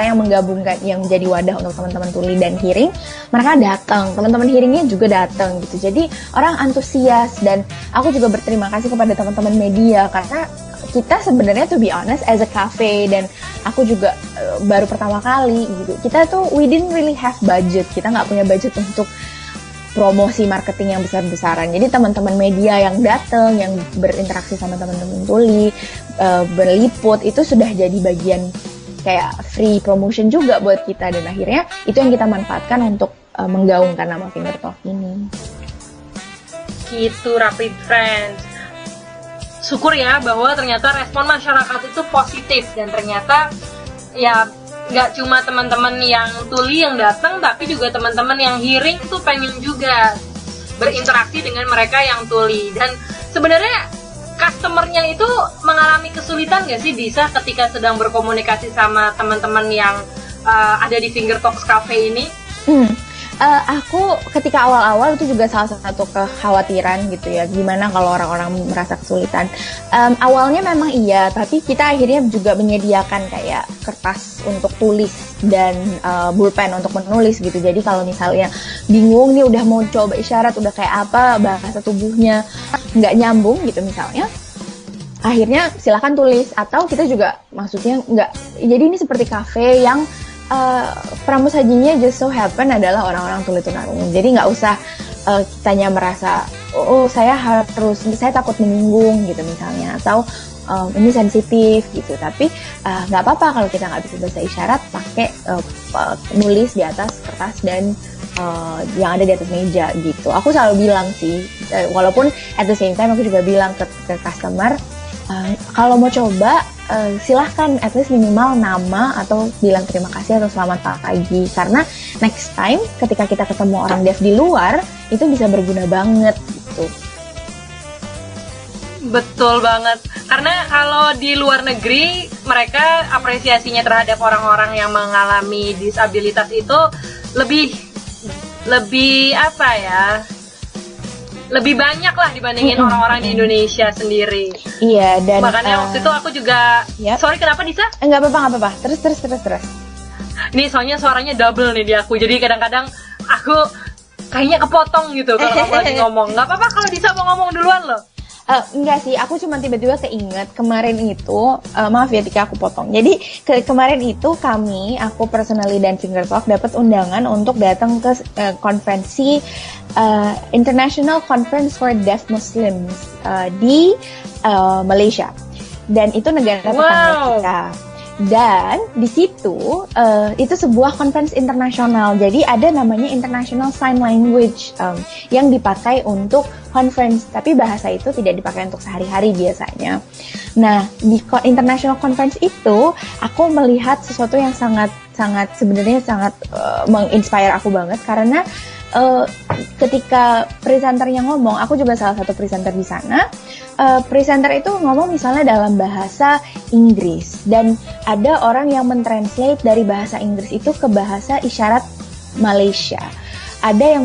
yang menggabungkan, yang menjadi wadah untuk teman-teman tuli dan hearing. Mereka datang, teman-teman hearingnya juga datang gitu. Jadi orang antusias, dan aku juga berterima kasih kepada teman-teman media karena kita sebenarnya to be honest as a cafe, dan aku juga baru pertama kali gitu. Kita tuh we didn't really have budget, kita nggak punya budget untuk promosi marketing yang besar-besaran. Jadi teman-teman media yang datang, yang berinteraksi sama teman-teman tuli, berliput, itu sudah jadi bagian kayak free promotion juga buat kita, dan akhirnya itu yang kita manfaatkan untuk menggaungkan nama Finger Talk ini. Gitu Rapid Friends. Syukur ya bahwa ternyata respon masyarakat itu positif, dan ternyata ya nggak cuma teman-teman yang tuli yang datang, tapi juga teman-teman yang hearing itu pengen juga berinteraksi dengan mereka yang tuli. Dan sebenarnya customernya itu mengalami kesulitan nggak sih Disa ketika sedang berkomunikasi sama teman-teman yang ada di Finger Talks Cafe ini? Aku ketika awal-awal itu juga salah satu kekhawatiran gitu ya, gimana kalau orang-orang merasa kesulitan. Awalnya memang iya, tapi kita akhirnya juga menyediakan kayak kertas untuk tulis dan pulpen untuk menulis gitu. Jadi kalau misalnya bingung nih udah mau coba isyarat, udah kayak apa, bahasa tubuhnya nggak nyambung gitu misalnya, akhirnya silakan tulis. Atau kita juga maksudnya nggak, jadi ini seperti kafe yang pramusajinya just so happen adalah orang-orang tuli tunarungu. Jadi nggak usah kitanya merasa saya takut menyinggung gitu misalnya, atau ini sensitif gitu. Tapi nggak apa-apa kalau kita nggak bisa bahasa isyarat, pakai nulis di atas kertas dan yang ada di atas meja gitu. Aku selalu bilang sih, walaupun at the same time aku juga bilang ke customer, kalau mau coba silahkan at least minimal nama atau bilang terima kasih atau selamat pagi, karena next time ketika kita ketemu orang deaf di luar itu bisa berguna banget gitu. Betul banget, karena kalau di luar negeri mereka apresiasinya terhadap orang-orang yang mengalami disabilitas itu lebih apa ya, lebih banyak lah dibandingin orang-orang di Indonesia sendiri. Iya, dan makanya waktu itu aku juga sorry, kenapa Disa? Enggak apa-apa. Terus. Ini soalnya suaranya double nih di aku, jadi kadang-kadang aku kayaknya kepotong gitu kalau kamu lagi ngomong. Nggak apa-apa kalau Disa mau ngomong duluan loh. Enggak sih, aku cuma tiba-tiba keinget kemarin itu, maaf ya Tika aku potong. Jadi kemarin itu aku personally dan Finger Talk dapat undangan untuk datang ke konferensi International Conference for Deaf Muslims di Malaysia. Dan itu negara tetangga kita. Dan di situ itu sebuah conference internasional. Jadi ada namanya International Sign Language yang dipakai untuk conference, tapi bahasa itu tidak dipakai untuk sehari-hari biasanya. Nah, di international conference itu aku melihat sesuatu yang sangat sebenarnya sangat menginspire aku banget, karena ketika presenternya ngomong, aku juga salah satu presenter di sana. Presenter itu ngomong misalnya dalam bahasa Inggris, dan ada orang yang mentranslate dari bahasa Inggris itu ke bahasa isyarat Malaysia. Ada yang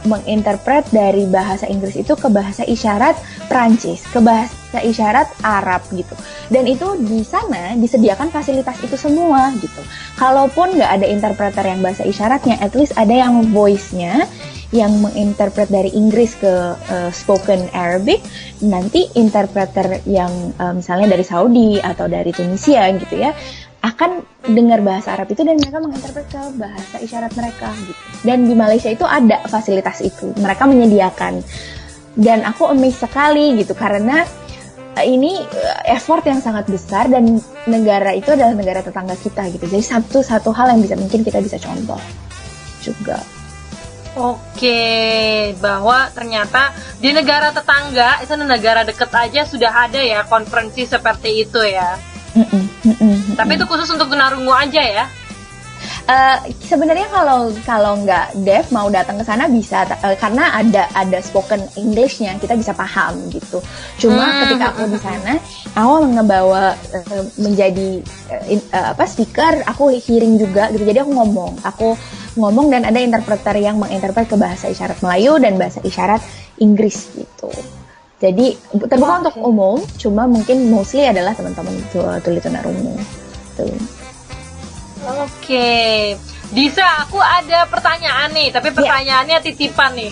menginterpret dari bahasa Inggris itu ke bahasa isyarat Prancis, ke bahasa isyarat Arab gitu. Dan itu di sana disediakan fasilitas itu semua gitu. Kalaupun nggak ada interpreter yang bahasa isyaratnya, at least ada yang voice-nya yang menginterpret dari Inggris ke spoken Arabic. Nanti interpreter yang misalnya dari Saudi atau dari Tunisia gitu ya, akan dengar bahasa Arab itu dan mereka menginterpret ke bahasa isyarat mereka gitu. Dan di Malaysia itu ada fasilitas itu, mereka menyediakan. Dan aku amazed sekali gitu, karena ini effort yang sangat besar, dan negara itu adalah negara tetangga kita gitu. Jadi satu hal yang mungkin kita bisa contoh juga. Oke, bahwa ternyata di negara tetangga, itu negara deket aja sudah ada ya konferensi seperti itu ya. Tapi itu khusus untuk tunarungu aja ya? Sebenarnya kalau nggak deaf mau datang ke sana bisa, karena ada spoken English-nya, kita bisa paham gitu. Cuma ketika aku di sana, aku ngebawa menjadi speaker, aku hearing juga gitu. Jadi aku ngomong dan ada interpreter yang menginterpret ke bahasa isyarat Melayu dan bahasa isyarat Inggris gitu. Jadi terbuka untuk umum, cuma mungkin mostly adalah teman-teman tuli tunarungu. Oke, Disa, aku ada pertanyaan nih, tapi pertanyaannya titipan nih.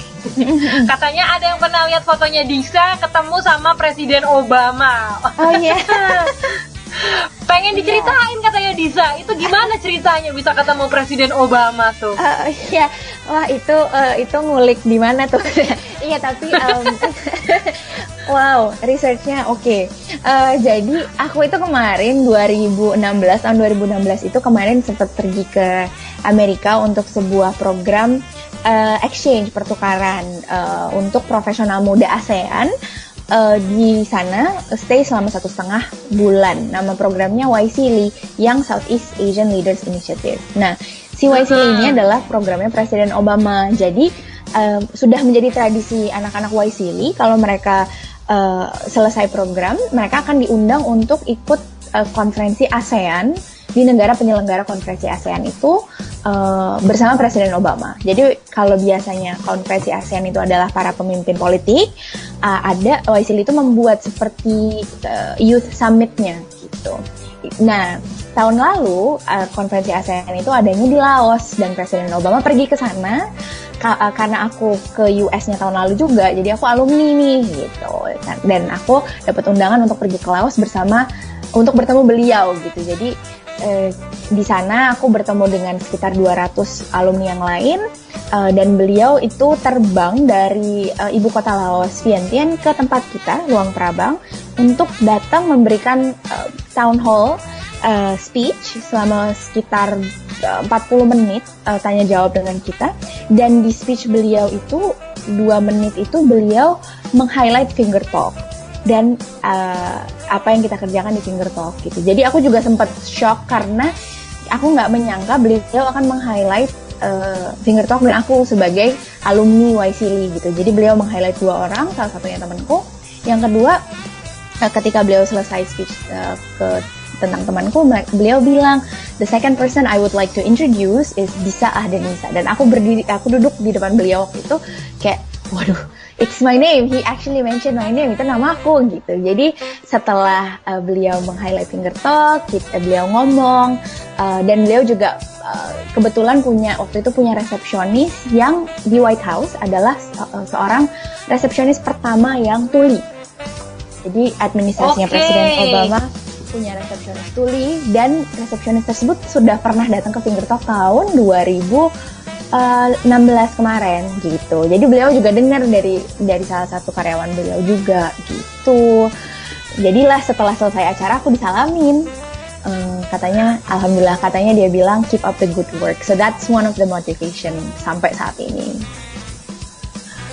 Katanya ada yang pernah lihat fotonya Disa ketemu sama Presiden Obama. Oh iya. Pengen diceritain katanya Disa, itu gimana ceritanya bisa ketemu Presiden Obama tuh? Iya, wah itu ngulik di mana tuh? Iya tapi wow, researchnya oke. Jadi aku itu kemarin tahun 2016 itu kemarin sempat pergi ke Amerika untuk sebuah program exchange, pertukaran untuk profesional muda ASEAN. Di sana stay selama 1,5 bulan. Nama programnya YSEALI, Young Southeast Asian Leaders Initiative. Nah, si YSEALI ini adalah programnya Presiden Obama. Jadi sudah menjadi tradisi anak-anak YSEALI kalau mereka selesai program, mereka akan diundang untuk ikut konferensi ASEAN di negara penyelenggara konferensi ASEAN itu bersama Presiden Obama. Jadi kalau biasanya konferensi ASEAN itu adalah para pemimpin politik, ada YSEALI itu membuat seperti youth summit-nya gitu. Nah, tahun lalu konferensi ASEAN itu adanya di Laos dan Presiden Obama pergi ke sana karena aku ke US-nya tahun lalu juga, jadi aku alumni nih gitu. Dan aku dapat undangan untuk pergi ke Laos untuk bertemu beliau gitu. Jadi di sana aku bertemu dengan sekitar 200 alumni yang lain, dan beliau itu terbang dari ibu kota Laos, Vientiane, ke tempat kita, Luang Prabang, untuk datang memberikan town hall speech selama sekitar 40 menit, tanya jawab dengan kita. Dan di speech beliau itu 2 menit itu beliau meng-highlight finger talk dan apa yang kita kerjakan di finger talk gitu. Jadi aku juga sempat shock karena aku nggak menyangka beliau akan meng-highlight finger talk, dan aku sebagai alumni YSEALI gitu. Jadi beliau meng-highlight 2 orang, salah satunya temanku. Yang kedua, ketika beliau selesai speech tentang temanku, beliau bilang, the second person I would like to introduce is Disa Ahdenisa. Dan aku duduk di depan beliau waktu itu kayak, waduh, it's my name, he actually mentioned my name, itu nama aku gitu. Jadi setelah beliau meng-highlight finger talk, beliau ngomong, dan beliau juga kebetulan waktu itu punya resepsionis yang di White House adalah seorang resepsionis pertama yang tuli. Jadi administrasinya Presiden Obama punya resepsionis tuli, dan resepsionis tersebut sudah pernah datang ke finger talk tahun 2016 kemarin gitu. Jadi beliau juga dengar dari salah satu karyawan beliau juga gitu. Jadilah setelah selesai acara aku disalamin Katanya, alhamdulillah, katanya dia bilang keep up the good work. So that's one of the motivation sampai saat ini.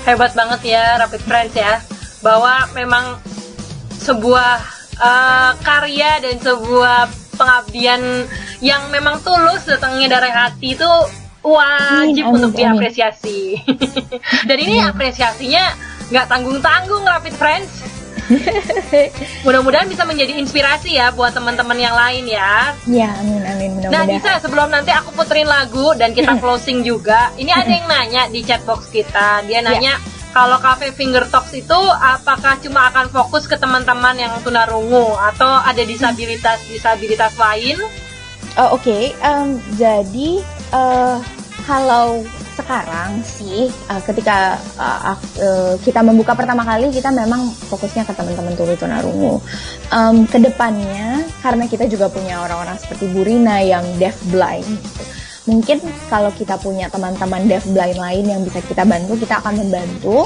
Hebat banget ya Rapid Friends ya, bahwa memang sebuah karya dan sebuah pengabdian yang memang tulus datangnya dari hati itu wajib untuk diapresiasi. Dan ini apresiasinya nggak tanggung-tanggung Rapid Friends. Mudah-mudahan bisa menjadi inspirasi ya buat teman-teman yang lain ya. Ya, amin mudah-mudahan. Nah Disa, sebelum nanti aku puterin lagu dan kita closing juga, ini ada yang nanya di chatbox kita. Dia nanya kalau Cafe Finger Talks itu apakah cuma akan fokus ke teman-teman yang tunarungu atau ada disabilitas lain? Oh, oke. Jadi kalau sekarang sih ketika kita membuka pertama kali, kita memang fokusnya ke teman-teman tuli tunarungu. Kedepannya karena kita juga punya orang-orang seperti Bu Rina yang deaf blind gitu. Mungkin kalau kita punya teman-teman deaf blind lain yang bisa kita bantu, kita akan membantu.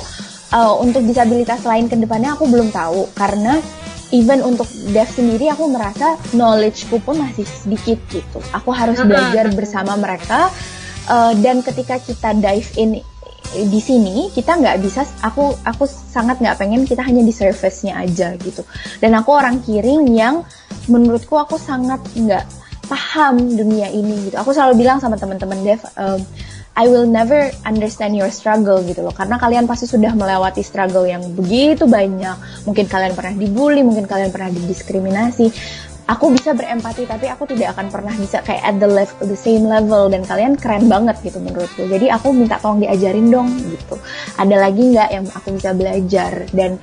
Untuk disabilitas lain kedepannya aku belum tahu, karena even untuk deaf sendiri aku merasa knowledge-ku pun masih sedikit gitu. Aku harus belajar bersama mereka. Dan ketika kita dive in di sini, kita nggak bisa, aku sangat nggak pengen kita hanya di surface-nya aja gitu. Dan aku orang Kiring yang menurutku aku sangat nggak paham dunia ini gitu. Aku selalu bilang sama teman-teman deaf, I will never understand your struggle gitu loh, karena kalian pasti sudah melewati struggle yang begitu banyak. Mungkin kalian pernah dibully, mungkin kalian pernah didiskriminasi. Aku bisa berempati, tapi aku tidak akan pernah bisa kayak at the same level, dan kalian keren banget gitu menurutku. Jadi aku minta tolong diajarin dong gitu. Ada lagi nggak yang aku bisa belajar? Dan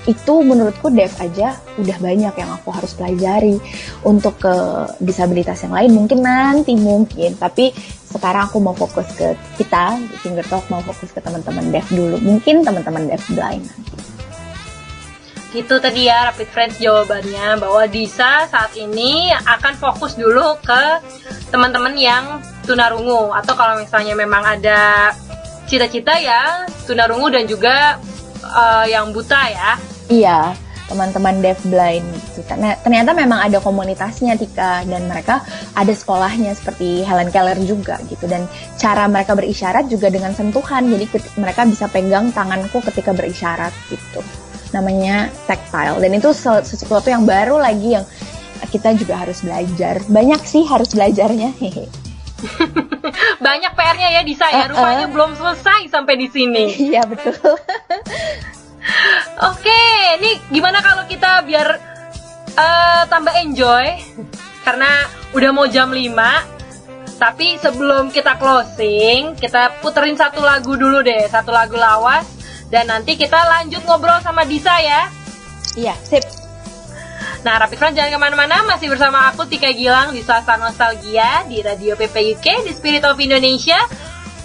itu menurutku deaf aja udah banyak yang aku harus pelajari. Untuk ke disabilitas yang lain mungkin nanti tapi sekarang aku mau fokus ke kita Finger Talk, mau fokus ke teman-teman deaf dulu, mungkin teman-teman deaf blind nanti. Gitu tadi ya Rapid Friends jawabannya, bahwa Disa saat ini akan fokus dulu ke teman-teman yang tunarungu, atau kalau misalnya memang ada cita-cita ya tunarungu dan juga yang buta ya. Iya, teman-teman deaf blind gitu. Ternyata memang ada komunitasnya Tika, dan mereka ada sekolahnya seperti Helen Keller juga gitu, dan cara mereka berisyarat juga dengan sentuhan, jadi mereka bisa pegang tanganku ketika berisyarat gitu. Namanya tactile, dan itu sesuatu yang baru lagi yang kita juga harus belajar. Banyak sih harus belajarnya. Banyak PR-nya ya Disa ya, rupanya belum selesai sampai di sini. Iya betul. Oke, nih gimana kalau kita biar tambah enjoy, karena udah mau jam 5. Tapi sebelum kita closing, kita puterin satu lagu dulu deh, satu lagu lawas. Dan nanti kita lanjut ngobrol sama Disa ya. Iya, sip. Nah, Rapid Friends jangan kemana-mana, masih bersama aku Tika Gilang di Selasa Nostalgia di Radio PP UK di Spirit of Indonesia.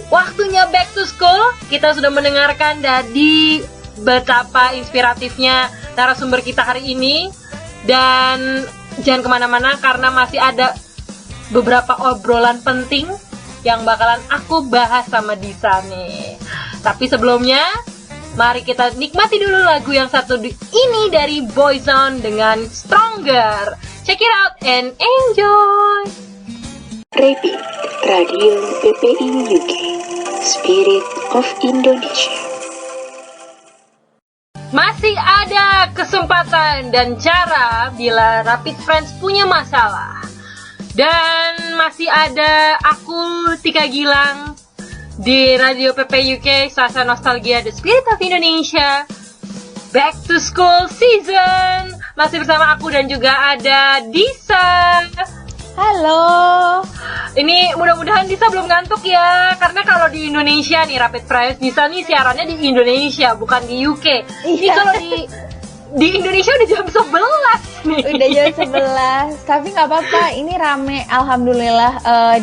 Waktunya back to school. Kita sudah mendengarkan dari betapa inspiratifnya narasumber kita hari ini. Dan jangan kemana-mana karena masih ada beberapa obrolan penting yang bakalan aku bahas sama Disa nih. Tapi sebelumnya, mari kita nikmati dulu lagu yang satu ini dari Boyzone dengan Stronger. Check it out and enjoy. Repi, Radio PPI UK, Spirit of Indonesia. Masih ada kesempatan dan cara bila Rapid Friends punya masalah. Dan masih ada aku Tika Gilang di Radio PP UK, Selasa Nostalgia The Spirit of Indonesia, Back to School Season. Masih bersama aku dan juga ada Disa. Halo. Ini mudah-mudahan Disa belum ngantuk ya, karena kalau di Indonesia nih Rapid Friends, Disa nih siarannya di Indonesia bukan di UK. Ini kalau di Indonesia udah jam 11 nih. Udah jam 11, tapi nggak apa-apa. Ini rame, alhamdulillah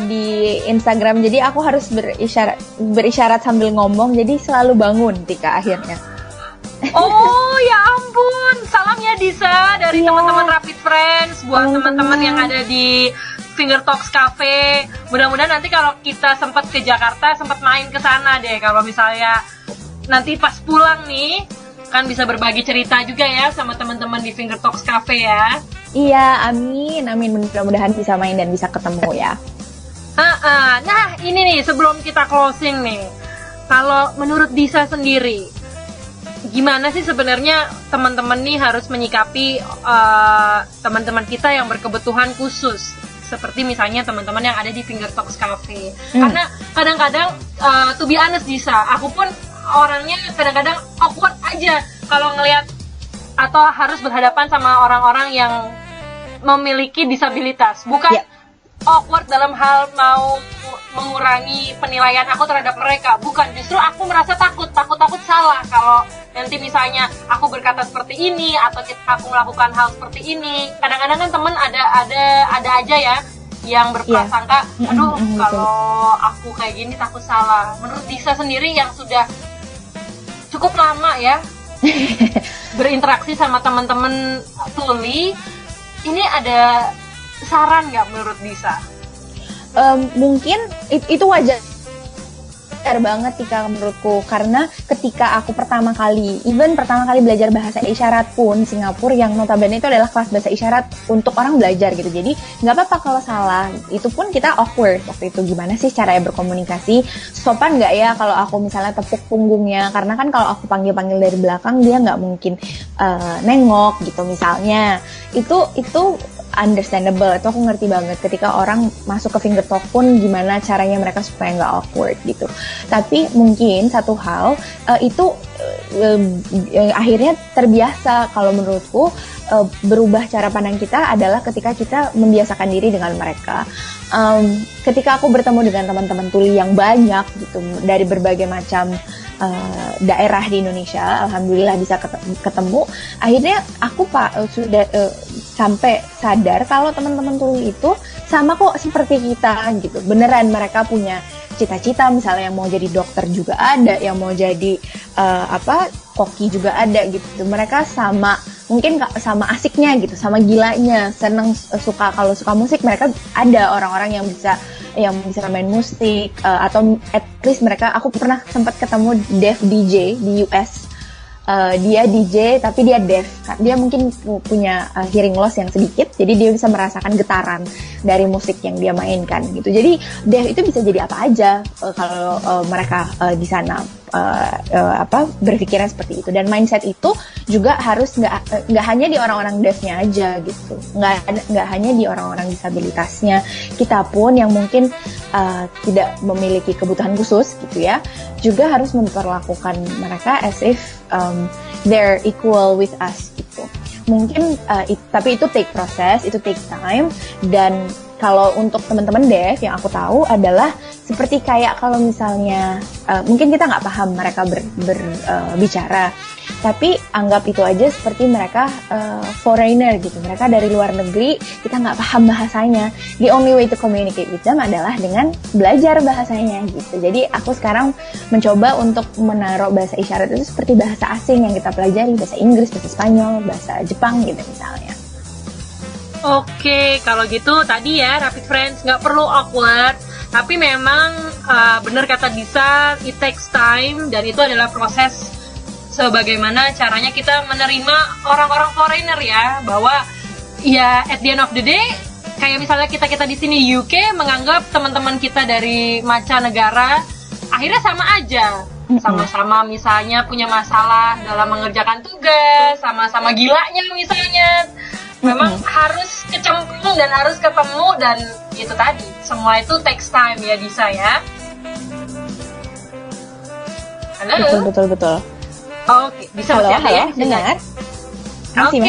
di Instagram. Jadi aku harus berisyarat sambil ngomong. Jadi selalu bangun Tika akhirnya. Oh ya ampun, salam ya Disa dari teman-teman Rapid Friends buat teman-teman yang ada di Finger Talks Cafe. Mudah-mudahan nanti kalau kita sempat ke Jakarta, sempat main ke sana deh. Kalau misalnya nanti pas pulang nih, kan bisa berbagi cerita juga ya sama teman-teman di Finger Talks Cafe ya. Iya, amin, amin. Mudah-mudahan bisa main dan bisa ketemu ya. Nah, ini nih sebelum kita closing nih. Kalau menurut Disa sendiri, gimana sih sebenarnya teman-teman nih harus menyikapi teman-teman kita yang berkebutuhan khusus? Seperti misalnya teman-teman yang ada di Finger Talks Cafe. Karena kadang-kadang, to be honest Disa, aku pun orangnya kadang-kadang awkward aja kalau ngelihat atau harus berhadapan sama orang-orang yang memiliki disabilitas. Bukan awkward dalam hal mau mengurangi penilaian aku terhadap mereka, bukan, justru aku merasa takut salah kalau nanti misalnya aku berkata seperti ini atau aku melakukan hal seperti ini. Kadang-kadang kan temen ada aja ya yang berprasangka, aduh kalau aku kayak gini takut salah. Menurut Disa sendiri yang sudah cukup lama ya berinteraksi sama teman-teman tuli, ini ada saran nggak menurut Disa? Mungkin itu wajar banget Tika menurutku, karena ketika aku pertama kali belajar bahasa isyarat pun Singapura, yang notabene itu adalah kelas bahasa isyarat untuk orang belajar gitu, jadi nggak apa-apa kalau salah, itu pun kita awkward waktu itu, gimana sih caranya berkomunikasi, sopan nggak ya kalau aku misalnya tepuk punggungnya, karena kan kalau aku panggil-panggil dari belakang dia nggak mungkin nengok gitu misalnya, itu understandable, itu aku ngerti banget ketika orang masuk ke Finger Talk pun gimana caranya mereka supaya nggak awkward gitu. Tapi mungkin satu hal itu akhirnya terbiasa, kalau menurutku berubah cara pandang kita adalah ketika kita membiasakan diri dengan mereka. Ketika aku bertemu dengan teman-teman tuli yang banyak gitu dari berbagai macam daerah di Indonesia, alhamdulillah bisa ketemu. Akhirnya aku sudah sampai sadar kalau teman-teman tuli itu sama kok seperti kita gitu. Beneran mereka punya cita-cita, misalnya yang mau jadi dokter juga ada, yang mau jadi koki juga ada gitu. Mereka sama, mungkin sama asiknya gitu, sama gilanya, kalau suka musik, mereka ada orang-orang yang bisa main musik, atau at least aku pernah sempat ketemu deaf DJ di US. Dia DJ tapi dia deaf, dia mungkin punya hearing loss yang sedikit, jadi dia bisa merasakan getaran dari musik yang dia mainkan gitu. Jadi deaf itu bisa jadi apa aja kalau mereka di sana berpikirnya seperti itu, dan mindset itu juga harus nggak hanya di orang-orang deafnya aja gitu, nggak hanya di orang-orang disabilitasnya, kita pun yang mungkin tidak memiliki kebutuhan khusus gitu ya, juga harus memperlakukan mereka as if they're equal with us gitu. Mungkin tapi itu take process, itu take time. Dan kalau untuk teman-teman deaf yang aku tahu adalah seperti kayak kalau misalnya mungkin kita nggak paham mereka berbicara, tapi anggap itu aja seperti mereka foreigner gitu, mereka dari luar negeri, kita nggak paham bahasanya. The only way to communicate with them adalah dengan belajar bahasanya gitu. Jadi aku sekarang mencoba untuk menaruh bahasa isyarat itu seperti bahasa asing yang kita pelajari, bahasa Inggris, bahasa Spanyol, bahasa Jepang gitu misalnya. Oke, kalau gitu tadi ya Rapid Friends, nggak perlu awkward, tapi memang benar kata Disa, it takes time, dan itu adalah proses sebagaimana caranya kita menerima orang-orang foreigner ya, bahwa ya at the end of the day, kayak misalnya kita di sini UK menganggap teman-teman kita dari mancanegara akhirnya sama aja, sama-sama misalnya punya masalah dalam mengerjakan tugas, sama-sama gilanya misalnya. Memang harus kecemplung dan harus ketemu, dan itu tadi, semua itu takes time ya Disa ya. Halo? Betul. Oke, bisa masih ada ya? Dengar? Oke,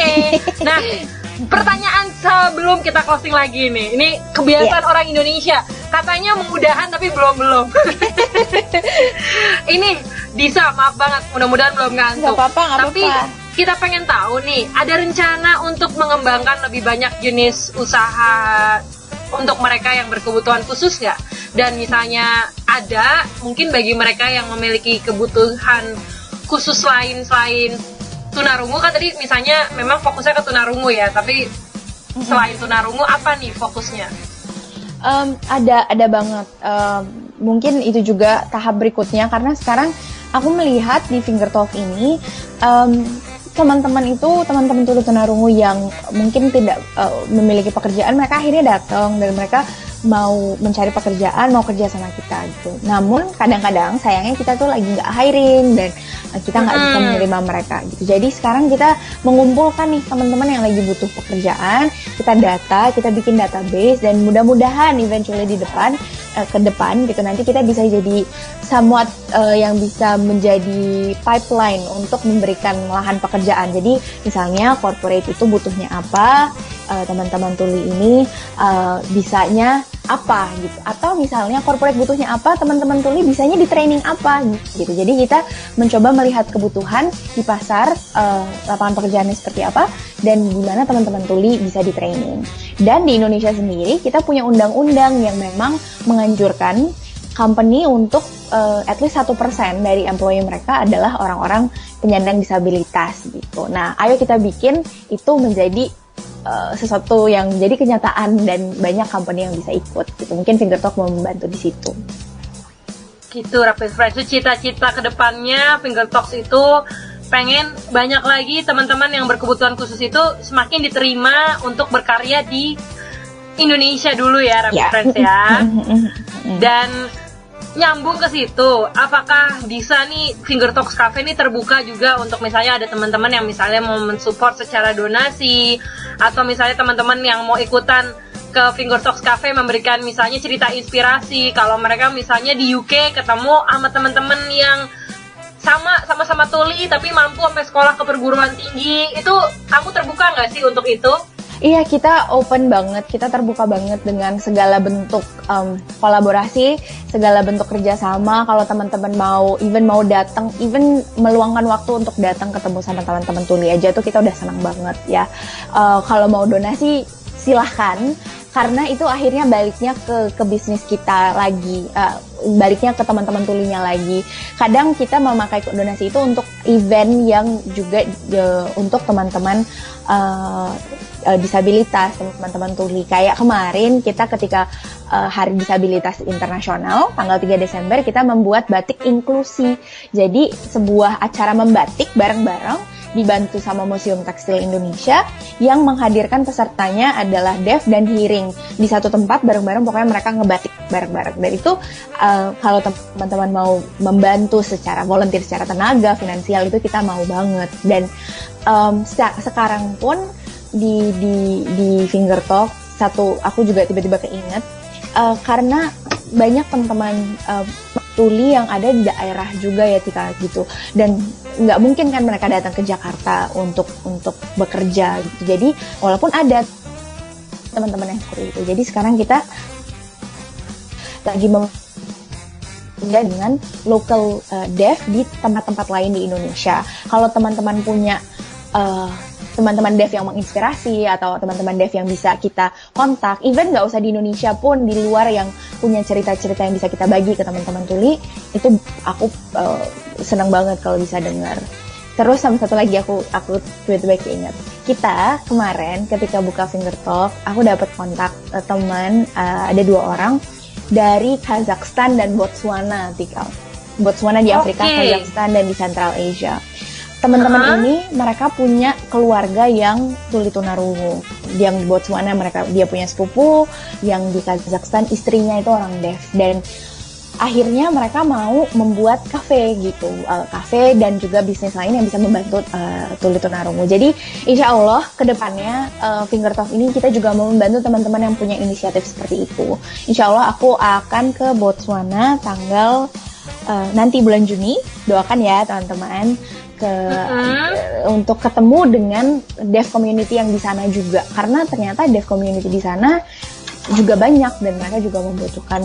nah pertanyaan sebelum kita closing lagi nih, ini kebiasaan orang Indonesia, katanya mudahan tapi belum. Ini Disa, maaf banget, mudah-mudahan belum ngantuk. Nggak apa-apa. Kita pengen tahu nih, ada rencana untuk mengembangkan lebih banyak jenis usaha untuk mereka yang berkebutuhan khusus nggak? Dan misalnya ada, mungkin bagi mereka yang memiliki kebutuhan khusus lain selain tunarungu, kan tadi misalnya memang fokusnya ke tunarungu ya, tapi selain tunarungu apa nih fokusnya? Ada banget. Mungkin itu juga tahap berikutnya, karena sekarang aku melihat di Finger Talk ini teman-teman tuli tunarungu yang mungkin tidak memiliki pekerjaan, mereka akhirnya datang dan mereka mau mencari pekerjaan, mau kerja sama kita gitu. Namun kadang-kadang sayangnya kita tuh lagi nggak hiring dan kita nggak bisa menerima mereka gitu. Jadi sekarang kita mengumpulkan nih teman-teman yang lagi butuh pekerjaan, kita data, kita bikin database, dan mudah-mudahan eventually ke depan gitu nanti kita bisa jadi somewhat yang bisa menjadi pipeline untuk memberikan lahan pekerjaan. Jadi misalnya corporate itu butuhnya apa, teman-teman tuli ini bisanya apa gitu, atau misalnya corporate butuhnya apa, teman-teman tuli bisanya di training apa gitu. Jadi kita mencoba melihat kebutuhan di pasar, lapangan pekerjaannya seperti apa, dan di mana teman-teman tuli bisa di training. Dan di Indonesia sendiri kita punya undang-undang yang memang menganjurkan company untuk at least 1% dari employee mereka adalah orang-orang penyandang disabilitas gitu. Nah, ayo kita bikin itu menjadi sesuatu yang jadi kenyataan dan banyak company yang bisa ikut gitu. Mungkin Fingertalk mau membantu di situ. Gitu, Rapid Friends. Cita-cita kedepannya Fingertalks itu pengen banyak lagi teman-teman yang berkebutuhan khusus itu semakin diterima untuk berkarya di Indonesia dulu ya, Rapid Friends ya. Dan nyambung ke situ, apakah bisa nih Fingertalks Cafe ini terbuka juga untuk misalnya ada teman-teman yang misalnya mau mensupport secara donasi, atau misalnya teman-teman yang mau ikutan ke Fingertalks Cafe memberikan misalnya cerita inspirasi kalau mereka misalnya di UK ketemu sama teman-teman yang sama-sama tuli tapi mampu sampai sekolah ke perguruan tinggi, itu kamu terbuka nggak sih untuk itu? Iya, kita open banget, kita terbuka banget dengan segala bentuk kolaborasi, segala bentuk kerjasama. Kalau teman-teman mau datang, even meluangkan waktu untuk datang ketemu sama teman-teman tuli aja tuh kita udah senang banget ya. Kalau mau donasi silahkan, karena itu akhirnya baliknya ke bisnis kita lagi, baliknya ke teman-teman tulinya lagi. Kadang kita memakai donasi itu untuk event yang juga untuk teman-teman disabilitas, teman-teman tuli. Kayak kemarin kita ketika Hari Disabilitas Internasional tanggal 3 Desember kita membuat batik inklusi. Jadi sebuah acara membatik bareng-bareng dibantu sama Museum Tekstil Indonesia yang menghadirkan pesertanya adalah deaf dan hearing di satu tempat bareng-bareng, pokoknya mereka ngebatik bareng-bareng. Dan itu kalau teman-teman mau membantu secara volunteer, secara tenaga, finansial, itu kita mau banget. Dan sekarang pun di Fingertalk aku juga tiba-tiba keinget karena banyak teman-teman tuli yang ada di daerah juga ya Tika gitu, dan nggak mungkin kan mereka datang ke Jakarta untuk bekerja gitu. Jadi walaupun ada teman-teman yang seperti itu, jadi sekarang kita lagi dengan local dev di tempat-tempat lain di Indonesia. Kalau teman-teman punya teman-teman dev yang menginspirasi atau teman-teman dev yang bisa kita kontak, even nggak usah di Indonesia pun, di luar yang punya cerita-cerita yang bisa kita bagi ke teman-teman tuli, itu aku senang banget kalau bisa dengar. Terus sama satu lagi aku tiba-tiba ingat, kita kemarin ketika buka Fingertalk, aku dapat kontak teman, ada 2 orang dari Kazakhstan dan Botswana, Botswana di Afrika, Kazakhstan dan di Central Asia. Teman-teman ini mereka punya keluarga yang tuli tunarungu. Yang di Botswana dia punya sepupu, yang di Kazakhstan istrinya itu orang deaf, dan akhirnya mereka mau membuat kafe gitu, kafe dan juga bisnis lain yang bisa membantu tuli tunarungu. Jadi insya Allah kedepannya Fingertalk ini kita juga mau membantu teman-teman yang punya inisiatif seperti itu. Insya Allah aku akan ke Botswana tanggal nanti bulan Juni, doakan ya teman-teman, untuk ketemu dengan deaf community yang di sana juga, karena ternyata deaf community di sana juga banyak dan mereka juga membutuhkan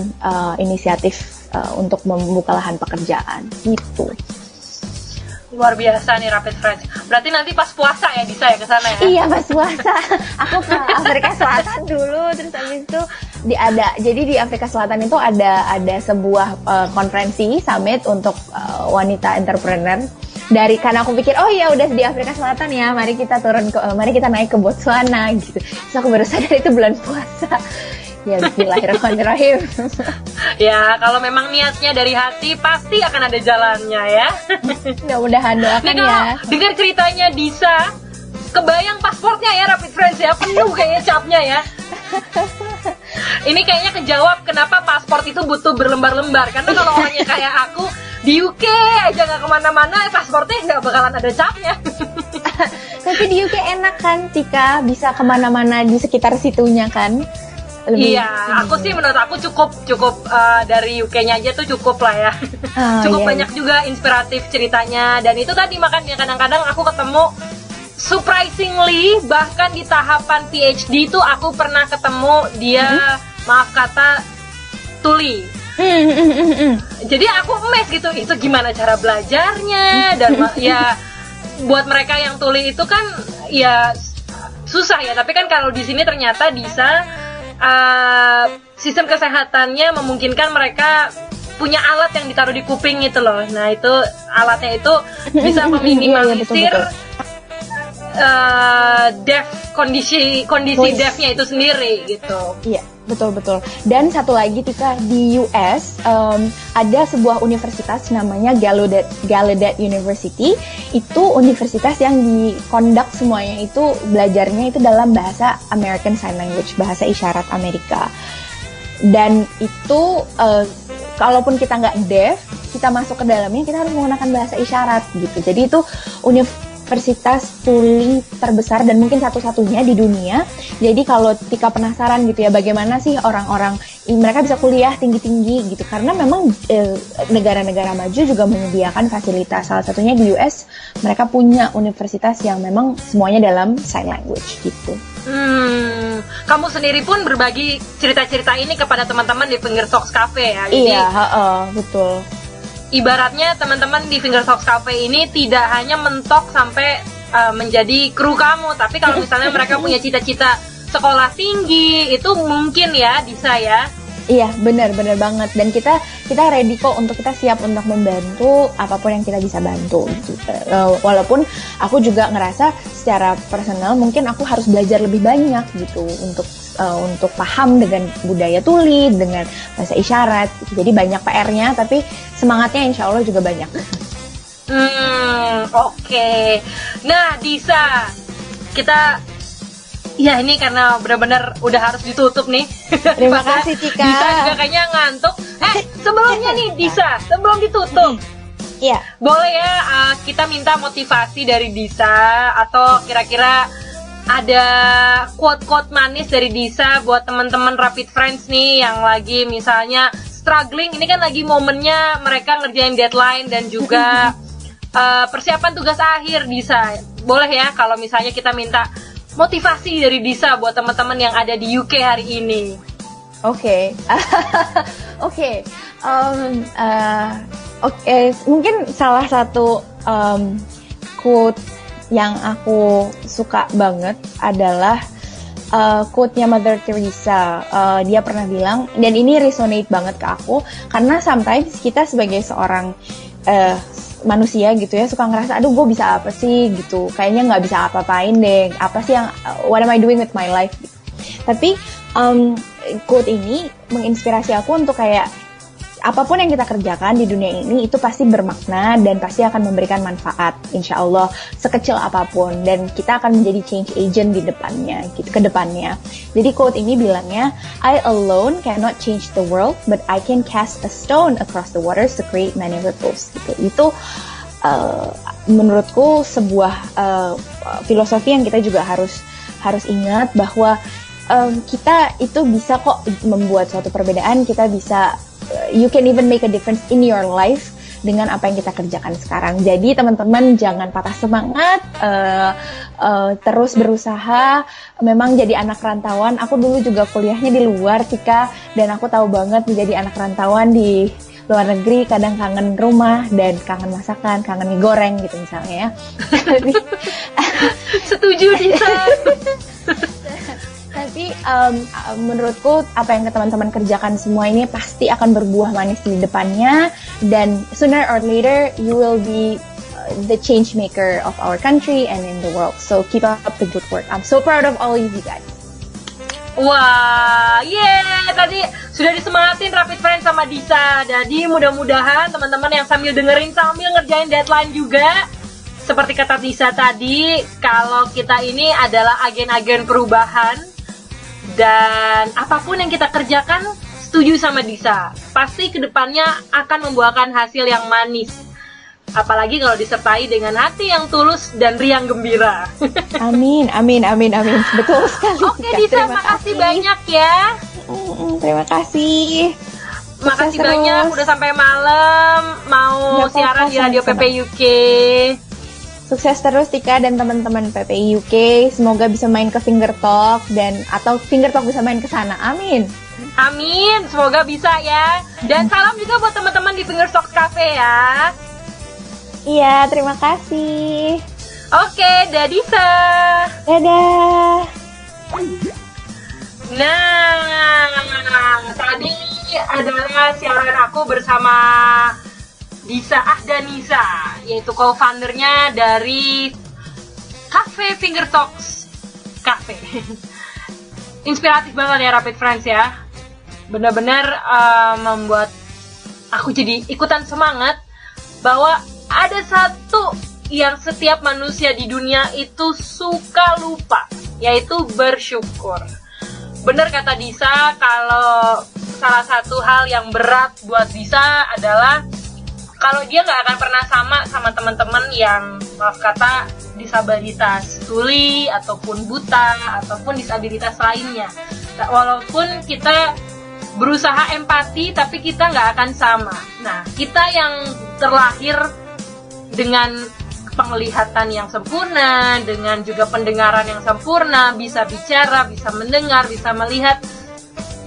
inisiatif untuk membuka lahan pekerjaan gitu. Luar biasa nih Rapid Friends. Berarti nanti pas puasa ya bisa ya ke sana ya? Iya, pas puasa. Aku ke Afrika Selatan dulu, terus habis itu jadi di Afrika Selatan itu ada sebuah konferensi summit untuk wanita entrepreneur. Karena aku pikir, oh iya udah di Afrika Selatan ya, mari kita naik ke Botswana gitu. Terus aku baru sadar itu bulan puasa. Ya, bismillahirrahmanirrahim. Ya, kalau memang niatnya dari hati pasti akan ada jalannya ya. Mudah-mudahan, doakan Nah, kalau ya. dengar ceritanya Disa, kebayang pasportnya ya Rapid Friends ya, penuh kayaknya capnya ya. Ini kayaknya kejawab kenapa paspor itu butuh berlembar-lembar. Karena kalau orangnya kayak aku, di UK aja nggak kemana-mana, paspornya nggak bakalan ada capnya. Tapi di UK enak kan, Tika, bisa kemana-mana di sekitar situnya kan. Iya, aku sih menurut aku cukup dari UK-nya aja tuh cukup lah ya. Cukup iya. banyak juga inspiratif ceritanya. Dan itu tadi makanya kadang-kadang aku ketemu surprisingly, bahkan di tahapan PhD tuh aku pernah ketemu dia, maaf kata, tuli. Jadi aku emes gitu, itu gimana cara belajarnya. Dan ya buat mereka yang tuli itu kan ya susah ya. Tapi kan kalau di sini ternyata bisa sistem kesehatannya memungkinkan mereka punya alat yang ditaruh di kuping itu loh. Nah itu alatnya itu bisa meminimalisir kondisi deafnya itu sendiri gitu. Iya, betul. Dan satu lagi, Tika, di US ada sebuah universitas namanya Gallaudet University. Itu universitas yang dikondak semuanya itu belajarnya itu dalam bahasa American Sign Language, bahasa isyarat Amerika. Dan itu kalaupun kita nggak deaf, kita masuk ke dalamnya kita harus menggunakan bahasa isyarat gitu. Jadi itu universitas tuli terbesar dan mungkin satu-satunya di dunia. Jadi kalau Tika penasaran gitu ya, bagaimana sih orang-orang mereka bisa kuliah tinggi-tinggi gitu, karena memang negara-negara maju juga menyediakan fasilitas. Salah satunya di US, mereka punya universitas yang memang semuanya dalam sign language gitu. Kamu sendiri pun berbagi cerita-cerita ini kepada teman-teman di Finger Talks Cafe ya. Jadi, iya, betul. Ibaratnya teman-teman di Finger Talks Cafe ini tidak hanya mentok sampai menjadi kru kamu, tapi kalau misalnya mereka punya cita-cita sekolah tinggi, itu mungkin ya bisa ya. Iya, benar banget. Dan kita ready kok, kita siap untuk membantu apapun yang kita bisa bantu gitu. Walaupun aku juga ngerasa secara personal mungkin aku harus belajar lebih banyak gitu untuk paham dengan budaya tuli, dengan bahasa isyarat gitu. Jadi banyak PR-nya, tapi semangatnya insya Allah juga banyak. Oke. Nah, Disa, kita ya ini karena benar-benar udah harus ditutup nih. Terima kasih, Tika. Disa juga kayaknya ngantuk. Sebelumnya nih Disa, sebelum ditutup, iya, boleh ya kita minta motivasi dari Disa, atau kira-kira ada quote-quote manis dari Disa buat teman-teman Rapid Friends nih yang lagi misalnya struggling. Ini kan lagi momennya mereka ngerjain deadline dan juga persiapan tugas akhir. Disa, boleh ya kalau misalnya kita minta motivasi dari Disa buat teman-teman yang ada di UK hari ini. Oke. Mungkin salah satu quote yang aku suka banget adalah quote-nya Mother Teresa. Dia pernah bilang, dan ini resonate banget ke aku, karena sometimes kita sebagai seorang manusia gitu ya, suka ngerasa aduh gue bisa apa sih gitu, kayaknya nggak bisa apa-apain deh, apa sih yang what am I doing with my life gitu. Tapi quote ini menginspirasi aku untuk kayak apapun yang kita kerjakan di dunia ini itu pasti bermakna dan pasti akan memberikan manfaat, insya Allah, sekecil apapun, dan kita akan menjadi change agent di depannya gitu, ke depannya. Jadi quote ini bilangnya, I alone cannot change the world, but I can cast a stone across the waters to create many ripples gitu. Itu menurutku sebuah filosofi yang kita juga harus ingat, bahwa kita itu bisa kok membuat suatu perbedaan. Kita bisa, you can even make a difference in your life dengan apa yang kita kerjakan sekarang. Jadi teman-teman jangan patah semangat, terus berusaha. Memang jadi anak rantauan, aku dulu juga kuliahnya di luar, Tika, dan aku tahu banget menjadi anak rantauan di luar negeri kadang kangen rumah dan kangen masakan, kangen mie goreng gitu misalnya ya. Setuju, Disa. Tapi menurutku apa yang teman-teman kerjakan semua ini pasti akan berbuah manis di depannya, dan sooner or later you will be the change maker of our country and in the world. So keep up the good work. I'm so proud of all of you guys. Wah, tadi Sudah disemangatin Rapid Friends sama Disa. Jadi mudah-mudahan teman-teman yang sambil dengerin sambil ngerjain deadline juga, seperti kata Disa tadi, kalau kita ini adalah agen-agen perubahan, dan apapun yang kita kerjakan, setuju sama Disa, pasti kedepannya akan membuahkan hasil yang manis. Apalagi kalau disertai dengan hati yang tulus dan riang gembira. Amin, amin, amin, amin. Betul sekali. Oke Disa, makasih banyak ya. Terima kasih. Makasih Sukses banyak terus. udah sampai malam mau Nggak siaran apa-apa, di Radio sama-sama. PP UK. Sukses terus Tika dan teman-teman PPI UK. Semoga bisa main ke Finger Talk atau Finger Talk bisa main ke sana. Amin. Amin, semoga bisa ya. Dan salam juga buat teman-teman di Finger Talk Cafe ya. Iya, terima kasih. Oke, Dadisa. Dadah. Nah, tadi adalah siaran aku bersama Disa Ahdanisa, yaitu co-foundernya dari Cafe Finger Talks Cafe. Inspiratif banget ya Rapid Friends ya. Benar-benar membuat aku jadi ikutan semangat bahwa ada satu yang setiap manusia di dunia itu suka lupa, yaitu bersyukur. Benar kata Disa, kalau salah satu hal yang berat buat Disa adalah kalau dia nggak akan pernah sama teman-teman yang maaf kata disabilitas tuli ataupun buta ataupun disabilitas lainnya. Walaupun kita berusaha empati, tapi kita nggak akan sama. Nah, kita yang terlahir dengan penglihatan yang sempurna, dengan juga pendengaran yang sempurna, bisa bicara, bisa mendengar, bisa melihat.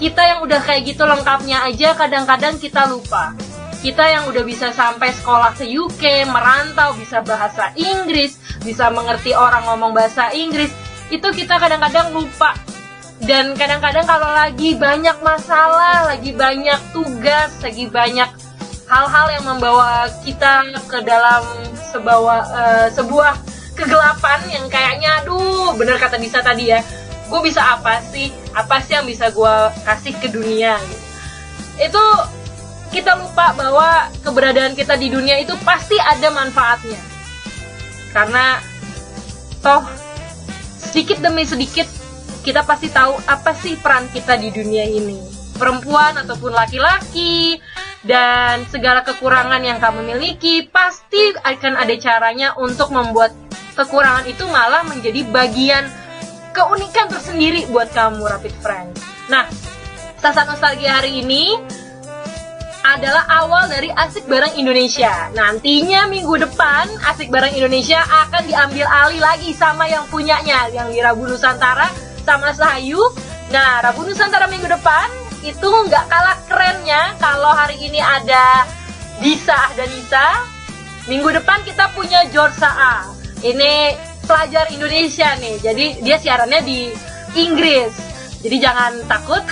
Kita yang udah kayak gitu lengkapnya aja kadang-kadang kita lupa. Kita yang udah bisa sampai sekolah ke UK, merantau, bisa bahasa Inggris, bisa mengerti orang ngomong bahasa Inggris, itu kita kadang-kadang lupa. Dan kadang-kadang kalau lagi banyak masalah, lagi banyak tugas, lagi banyak hal-hal yang membawa kita ke dalam sebuah kegelapan yang kayaknya aduh, bener kata Disa tadi ya, gue bisa apa sih yang bisa gue kasih ke dunia gitu. Itu kita lupa bahwa keberadaan kita di dunia itu pasti ada manfaatnya, karena toh sedikit demi sedikit kita pasti tahu apa sih peran kita di dunia ini, perempuan ataupun laki-laki. Dan segala kekurangan yang kamu miliki pasti akan ada caranya untuk membuat kekurangan itu malah menjadi bagian keunikan tersendiri buat kamu Rapid Friends. Nah, Sasa Nostalgia hari ini adalah awal dari Asik Bareng Indonesia. Nantinya minggu depan Asik Bareng Indonesia akan diambil alih lagi sama yang punyanya, yang di Rabu Nusantara sama Sahayu. Nah, Rabu Nusantara minggu depan itu nggak kalah kerennya. Kalau hari ini ada Disa Ahdanisa, minggu depan kita punya George Saa. Ini pelajar Indonesia nih, jadi dia siarannya di Inggris. Jadi jangan takut.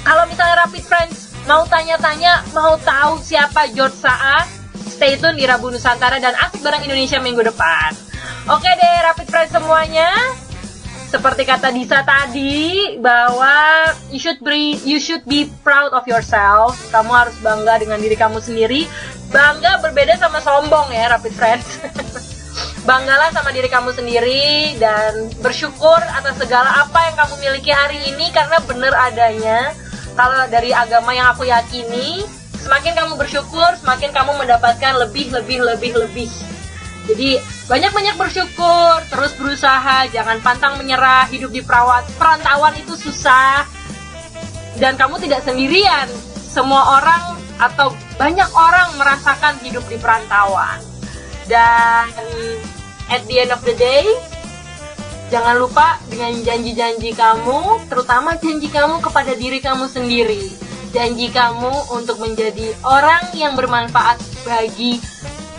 Kalau misalnya Rapid Friends mau tanya-tanya, mau tahu siapa George Saa, stay tune di Rabu Nusantara dan Asik Bareng Indonesia minggu depan. Oke deh Rapid Friends semuanya. Seperti kata Disa tadi, bahwa you should be proud of yourself. Kamu harus bangga dengan diri kamu sendiri. Bangga berbeda sama sombong ya Rapid Friends. Banggalah sama diri kamu sendiri dan bersyukur atas segala apa yang kamu miliki hari ini, karena benar adanya. Kalau dari agama yang aku yakini, semakin kamu bersyukur, semakin kamu mendapatkan lebih. Jadi banyak-banyak bersyukur, terus berusaha, jangan pantang menyerah. Hidup di perantauan itu susah, dan kamu tidak sendirian. Semua orang atau banyak orang merasakan hidup di perantauan. Dan at the end of the day, jangan lupa dengan janji-janji kamu, terutama janji kamu kepada diri kamu sendiri. Janji kamu untuk menjadi orang yang bermanfaat bagi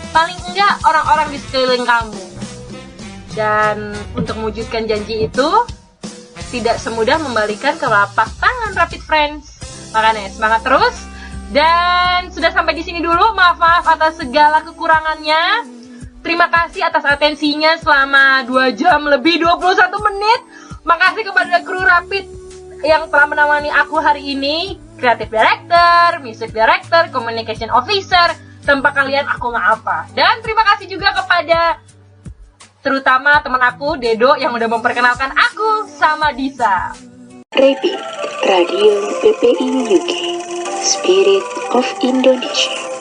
paling enggak orang-orang di sekeliling kamu. Dan untuk mewujudkan janji itu tidak semudah membalikan telapak tangan Rapid Friends. Makanya semangat terus. Dan sudah sampai di sini dulu. Maaf atas segala kekurangannya. Terima kasih atas atensinya selama 2 jam lebih 21 menit. Makasih kepada kru Rapid yang telah menemani aku hari ini, Creative Director, Music Director, Communication Officer. Tanpa kalian aku nggak apa. Dan terima kasih juga kepada terutama teman aku, Dedo, yang udah memperkenalkan aku sama Disa. Rapid Radio PPI UK, Spirit of Indonesia.